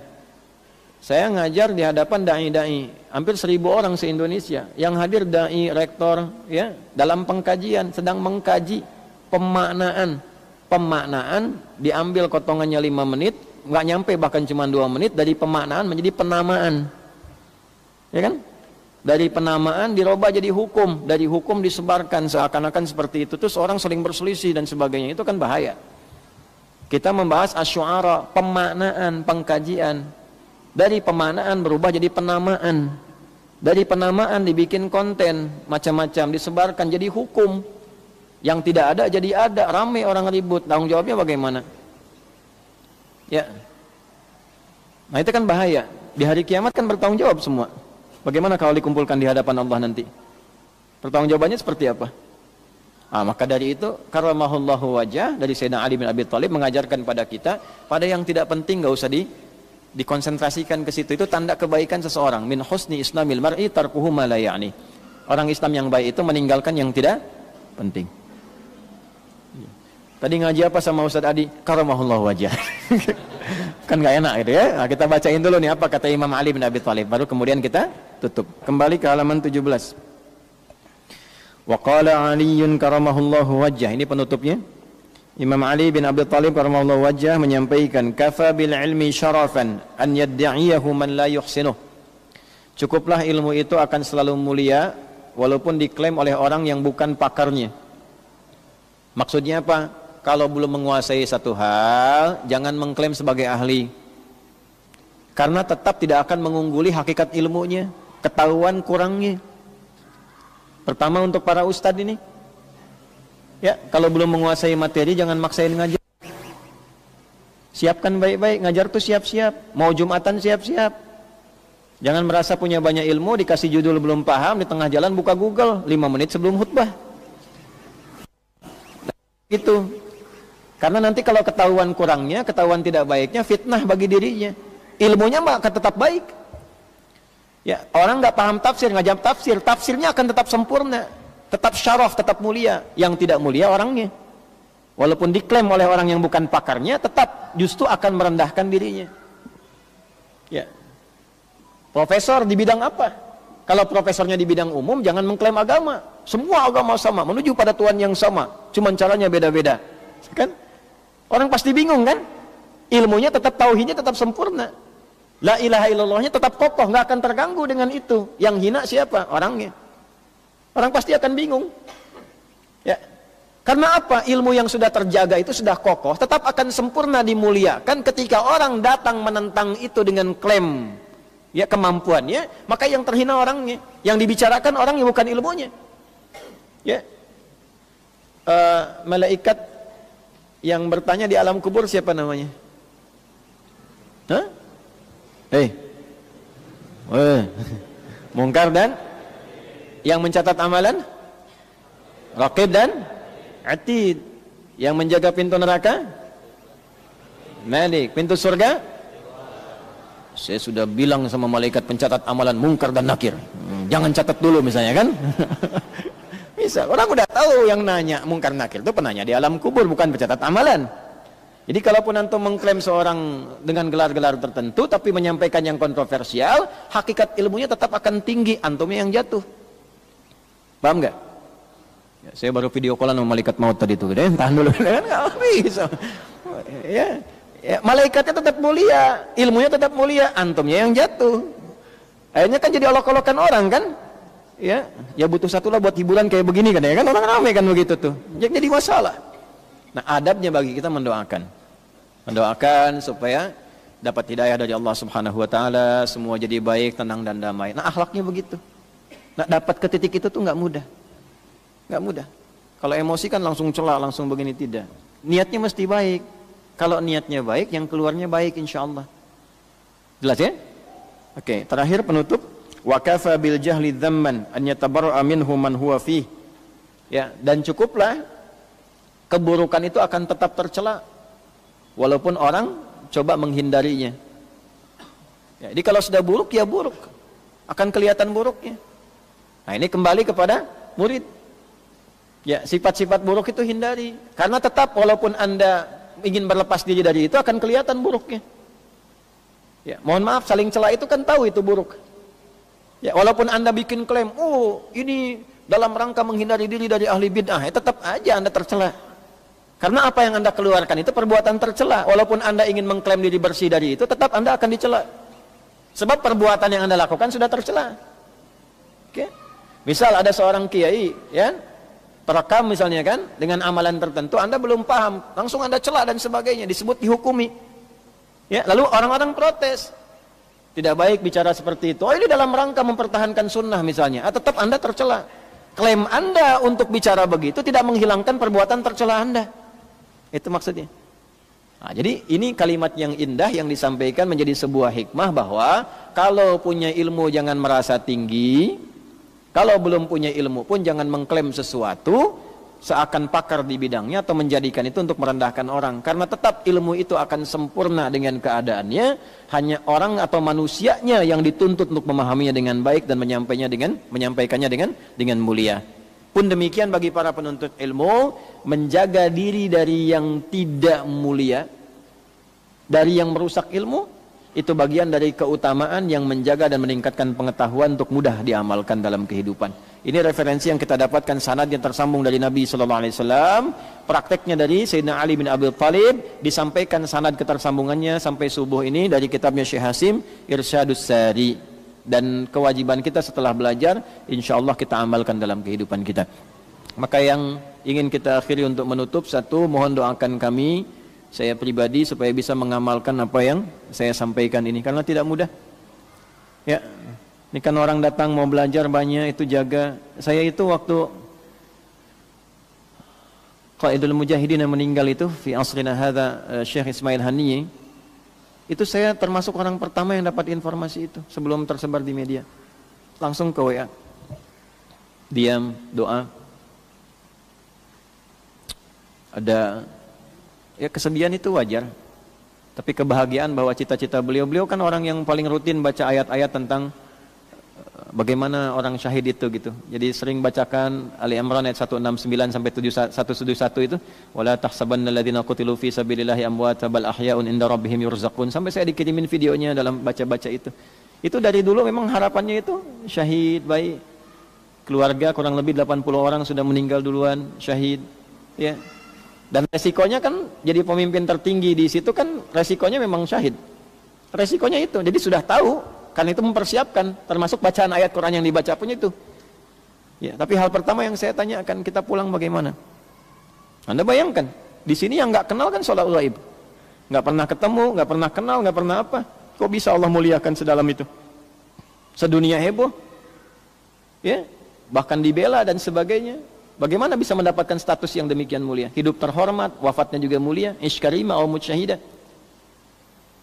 Saya ngajar di hadapan dai-dai, hampir 1000 orang se-Indonesia. Yang hadir dai, rektor, ya, dalam pengkajian, sedang mengkaji pemaknaan. Pemaknaan diambil potongannya 5 menit, nggak nyampe bahkan cuma 2 menit, dari pemaknaan menjadi penamaan. Ya kan? Dari penamaan dirubah jadi hukum, dari hukum disebarkan seakan-akan seperti itu, terus orang saling berselisih dan sebagainya. Itu kan bahaya. Kita membahas asy'ara, pemaknaan, pengkajian. Dari pemaknaan berubah jadi penamaan. Dari penamaan dibikin konten macam-macam, disebarkan jadi hukum. Yang tidak ada jadi ada, ramai orang ribut. Tanggung jawabnya bagaimana? Ya. Nah, itu kan bahaya. Di hari kiamat kan bertanggung jawab semua. Bagaimana kalau dikumpulkan di hadapan Allah nanti? Pertanggungjawabannya seperti apa? Maka dari itu karamahullahu wajah dari Sayyidina Ali bin Abi Thalib mengajarkan pada kita, pada yang tidak penting enggak usah dikonsentrasikan ke situ. Itu tanda kebaikan seseorang. Min husni islamil mar'i tarkuhu ma la ya'ni. Orang Islam yang baik itu meninggalkan yang tidak penting. Tadi ngaji apa sama Ustaz Adi? Karamahullahu wajah. Kan gak enak gitu ya. Nah, kita bacain dulu nih apa kata Imam Ali bin Abi Thalib, baru kemudian kita tutup. Kembali ke halaman 17. Wa qala Aliyyun karamahullahu wajah. Ini penutupnya. Imam Ali bin Abi Thalib karamahullahu wajah menyampaikan, kafa bil ilmi syarafan an yad'iyahu man la yuhsinuh. Cukuplah ilmu itu akan selalu mulia walaupun diklaim oleh orang yang bukan pakarnya. Maksudnya apa? Kalau belum menguasai satu hal, jangan mengklaim sebagai ahli. Karena tetap tidak akan mengungguli hakikat ilmunya, ketahuan kurangnya. Pertama untuk para ustadz ini, ya, kalau belum menguasai materi jangan maksain ngajar. Siapkan baik-baik, ngajar tuh siap-siap. Mau Jumatan siap-siap. Jangan merasa punya banyak ilmu, dikasih judul belum paham, di tengah jalan buka Google 5 menit sebelum khutbah. Gitu. Karena nanti kalau ketahuan kurangnya, ketahuan tidak baiknya, fitnah bagi dirinya. Ilmunya maka tetap baik. Ya, orang nggak paham tafsir, ngajak tafsir, tafsirnya akan tetap sempurna, tetap syaraf, tetap mulia. Yang tidak mulia orangnya. Walaupun diklaim oleh orang yang bukan pakarnya, tetap justru akan merendahkan dirinya. Ya. Profesor di bidang apa? Kalau profesornya di bidang umum, jangan mengklaim agama. Semua agama sama, menuju pada Tuhan yang sama. Cuman caranya beda-beda. Kan? Orang pasti bingung kan? Ilmunya tetap, tauhidnya tetap sempurna. La ilaha illallahnya tetap kokoh, nggak akan terganggu dengan itu. Yang hina siapa? Orangnya. Orang pasti akan bingung. Ya. Karena apa? Ilmu yang sudah terjaga itu sudah kokoh, tetap akan sempurna dimuliakan ketika orang datang menentang itu dengan klaim ya kemampuannya, maka yang terhina orangnya, yang dibicarakan orangnya bukan ilmunya. Ya. Malaikat yang bertanya di alam kubur siapa namanya? Hah? Mungkar dan yang mencatat amalan, Raqib dan Atid. Yang menjaga pintu neraka, Malik. Pintu surga, saya sudah bilang sama malaikat pencatat amalan Mungkar dan Nakir, jangan catat dulu misalnya kan. Bisa, orang udah tahu yang nanya Mungkar Nakir itu penanya di alam kubur, bukan pencatat amalan. Jadi kalaupun antum mengklaim seorang dengan gelar-gelar tertentu tapi menyampaikan yang kontroversial, hakikat ilmunya tetap akan tinggi, antumnya yang jatuh. Paham nggak? Ya, saya baru video callan sama malaikat maut tadi tuh, tahan dulu kan nggak bisa. malaikatnya tetap mulia, ilmunya tetap mulia, antumnya yang jatuh. Akhirnya kan jadi olok-olokan orang kan? Ya butuh satu lah buat hiburan kayak begini kan ya kan, orang ramai kan begitu tuh. Jadi masalah. Nah, adabnya bagi kita mendoakan supaya dapat hidayah dari Allah Subhanahu wa taala, semua jadi baik, tenang dan damai. Nah, akhlaknya begitu. Nah, dapat ke titik itu tuh nggak mudah. Kalau emosi kan langsung celak, langsung begini, tidak. Niatnya mesti baik. Kalau niatnya baik, yang keluarnya baik insyaallah. Jelas ya? Oke, terakhir penutup, wa kafa bil jahli dzamman an yatabarra'a minhu man huwa fih. Ya, dan cukuplah keburukan itu akan tetap tercela walaupun orang coba menghindarinya. Ya, jadi kalau sudah buruk ya buruk, akan kelihatan buruknya. Nah, ini kembali kepada murid. Ya, sifat-sifat buruk itu hindari, karena tetap walaupun Anda ingin berlepas diri dari itu akan kelihatan buruknya. Ya, mohon maaf, saling cela itu kan tahu itu buruk. Ya, walaupun Anda bikin klaim, oh ini dalam rangka menghindari diri dari ahli bid'ah, ya tetap aja Anda tercela. Karena apa yang Anda keluarkan itu perbuatan tercela. Walaupun Anda ingin mengklaim diri bersih dari itu, tetap Anda akan dicela. Sebab perbuatan yang Anda lakukan sudah tercela. Oke? Misal ada seorang kiai, ya, terekam misalnya kan, dengan amalan tertentu, Anda belum paham, langsung Anda cela dan sebagainya, disebut dihukumi. Ya, lalu orang-orang protes. Tidak baik bicara seperti itu. Oh, ini dalam rangka mempertahankan sunnah misalnya. Tetap Anda tercela. Klaim Anda untuk bicara begitu tidak menghilangkan perbuatan tercela Anda. Itu maksudnya. Nah, jadi ini kalimat yang indah yang disampaikan menjadi sebuah hikmah bahwa kalau punya ilmu jangan merasa tinggi, kalau belum punya ilmu pun jangan mengklaim sesuatu seakan pakar di bidangnya atau menjadikan itu untuk merendahkan orang. Karena tetap ilmu itu akan sempurna dengan keadaannya, hanya orang atau manusianya yang dituntut untuk memahaminya dengan baik dan menyampaikannya dengan mulia. Pun demikian bagi para penuntut ilmu, menjaga diri dari yang tidak mulia, dari yang merusak ilmu, itu bagian dari keutamaan yang menjaga dan meningkatkan pengetahuan untuk mudah diamalkan dalam kehidupan. Ini referensi yang kita dapatkan, sanad yang tersambung dari Nabi SAW, prakteknya dari Sayyidina Ali bin Abi Thalib, disampaikan sanad ketersambungannya sampai subuh ini dari kitabnya Syekh Hasim Irsyadus Sari. Dan kewajiban kita setelah belajar, insya Allah kita amalkan dalam kehidupan kita. Maka yang ingin kita akhiri untuk menutup, satu, mohon doakan kami, saya pribadi, supaya bisa mengamalkan apa yang saya sampaikan ini, karena tidak mudah. Ya, ini kan orang datang mau belajar banyak, itu jaga. Saya itu waktu Qaidul Mujahidin yang meninggal itu, fi asrina hadha, Syekh Ismail Haniyi, itu saya termasuk orang pertama yang dapat informasi itu sebelum tersebar di media. Langsung ke WA, diam, doa. Ada ya kesedihan, itu wajar, tapi kebahagiaan bahwa cita-cita beliau kan orang yang paling rutin baca ayat-ayat tentang bagaimana orang syahid itu gitu. Jadi sering bacakan Ali Imran ayat 169 sampai 171 itu, wala tahsabanna alladziina qutilu fi sabilillahi amwata bal ahya'un inda rabbihim yurzaqun, sampai saya dikirimin videonya dalam baca-baca itu. Itu dari dulu memang harapannya itu syahid baik. Keluarga kurang lebih 80 orang sudah meninggal duluan syahid, ya. Dan resikonya kan jadi pemimpin tertinggi di situ kan resikonya memang syahid. Resikonya itu. Jadi sudah tahu, karena itu mempersiapkan, termasuk bacaan ayat Quran yang dibaca pun itu. Ya, tapi hal pertama yang saya tanyakan, kita pulang bagaimana? Anda bayangkan, di sini yang nggak kenal kan sholat gaib, nggak pernah ketemu, nggak pernah kenal, nggak pernah apa. Kok bisa Allah muliakan sedalam itu? Sedunia heboh, ya, bahkan dibela dan sebagainya. Bagaimana bisa mendapatkan status yang demikian mulia? Hidup terhormat, wafatnya juga mulia, iskarima au mutsyahidah.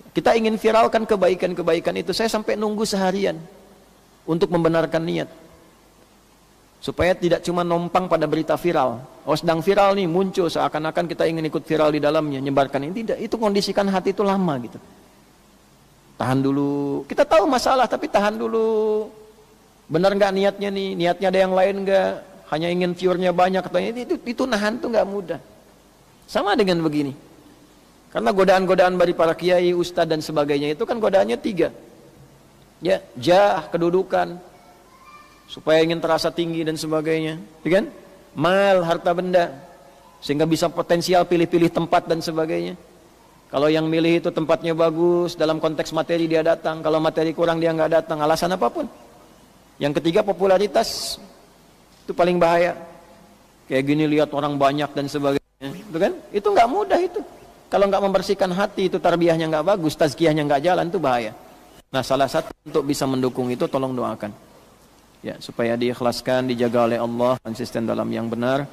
Kita ingin viralkan kebaikan-kebaikan itu. Saya sampai nunggu seharian untuk membenarkan niat, supaya tidak cuma numpang pada berita viral. Oh, sedang viral nih, muncul seakan-akan kita ingin ikut viral di dalamnya, nyebarkan ini. Tidak, itu kondisikan hati itu lama gitu. Tahan dulu. Kita tahu masalah, tapi tahan dulu. Benar nggak niatnya nih? Niatnya ada yang lain nggak? Hanya ingin viewernya banyak, katanya itu nahan tuh nggak mudah. Sama dengan begini. Karena godaan-godaan dari para kiai, ustadz dan sebagainya itu kan godaannya 3. Ya, jah, kedudukan, supaya ingin terasa tinggi dan sebagainya, ya kan? Mal, harta benda, sehingga bisa potensial pilih-pilih tempat dan sebagainya. Kalau yang milih itu tempatnya bagus, dalam konteks materi dia datang. Kalau materi kurang dia nggak datang, alasan apapun. Yang ketiga popularitas, itu paling bahaya. Kayak gini lihat orang banyak dan sebagainya, itu kan? Itu nggak mudah itu. Kalau nggak membersihkan hati, itu tarbiyahnya nggak bagus, tazkiyahnya nggak jalan, itu bahaya. Nah, salah satu untuk bisa mendukung itu, tolong doakan. Ya, supaya diikhlaskan, dijaga oleh Allah, konsisten dalam yang benar,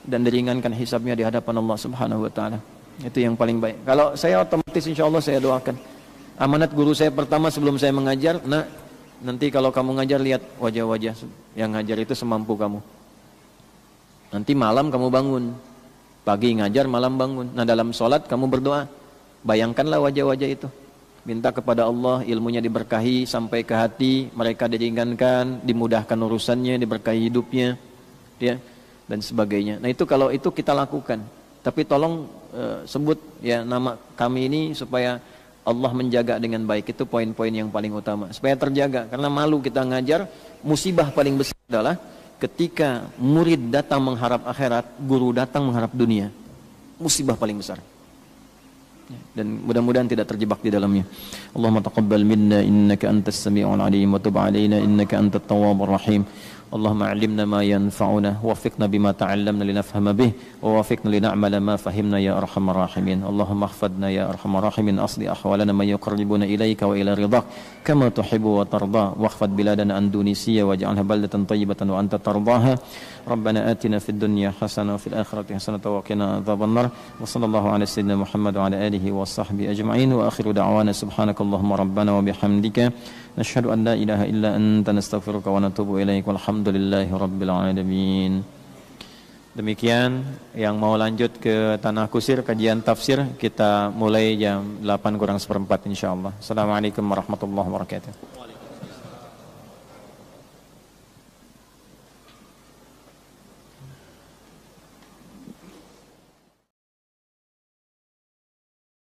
dan diringankan hisabnya di hadapan Allah Subhanahu wa Ta'ala. Itu yang paling baik. Kalau saya otomatis insya Allah saya doakan. Amanat guru saya pertama sebelum saya mengajar, nah nanti kalau kamu ngajar lihat wajah-wajah yang ngajar itu semampu kamu. Nanti malam kamu bangun, pagi ngajar, malam bangun. Nah dalam sholat kamu berdoa, bayangkanlah wajah-wajah itu. Minta kepada Allah ilmunya diberkahi sampai ke hati, mereka diringankan, dimudahkan urusannya, diberkahi hidupnya, ya, dan sebagainya. Nah itu kalau itu kita lakukan. Tapi tolong sebut ya nama kami ini supaya Allah menjaga dengan baik. Itu poin-poin yang paling utama. Supaya terjaga. Karena malu kita ngajar, musibah paling besar adalah ketika murid datang mengharap akhirat, guru datang mengharap dunia. Musibah paling besar. Dan mudah-mudahan tidak terjebak di dalamnya. Allahumma taqabbal minna innaka antas sami'ul alim wa tub 'alaina innaka antat tawwabur rahim. اللهم علمنا ما ينفعنا ووفقنا بما تعلمنا لنفهم به ووفقنا لنعمل ما فهمنا يا أرحم الراحمين اللهم احفظنا يا أرحم الراحمين أصلح أحوالنا ما يقربنا إليك وإلى رضاك كما تحب وترضى واحفظ بلادنا أندونيسيا واجعلها بلدة طيبة وأنت ترضاها ربنا آتنا في الدنيا حسنة وفي الآخرة حسنة وقنا عذاب النار وصلى الله على سيدنا محمد وعلى آله وصحبه أجمعين وآخر دعوانا سبحانك اللهم ربنا وبحمدك نشهد أن لا إله إلا أنت نستغفرك ونتوب إليك والحمد لله رب العالمين. Demikian yang mau lanjut ke Tanah Kusir kajian tafsir kita mulai jam 8 kurang seperempat insyaallah. Assalamualaikum warahmatullahi wabarakatuh.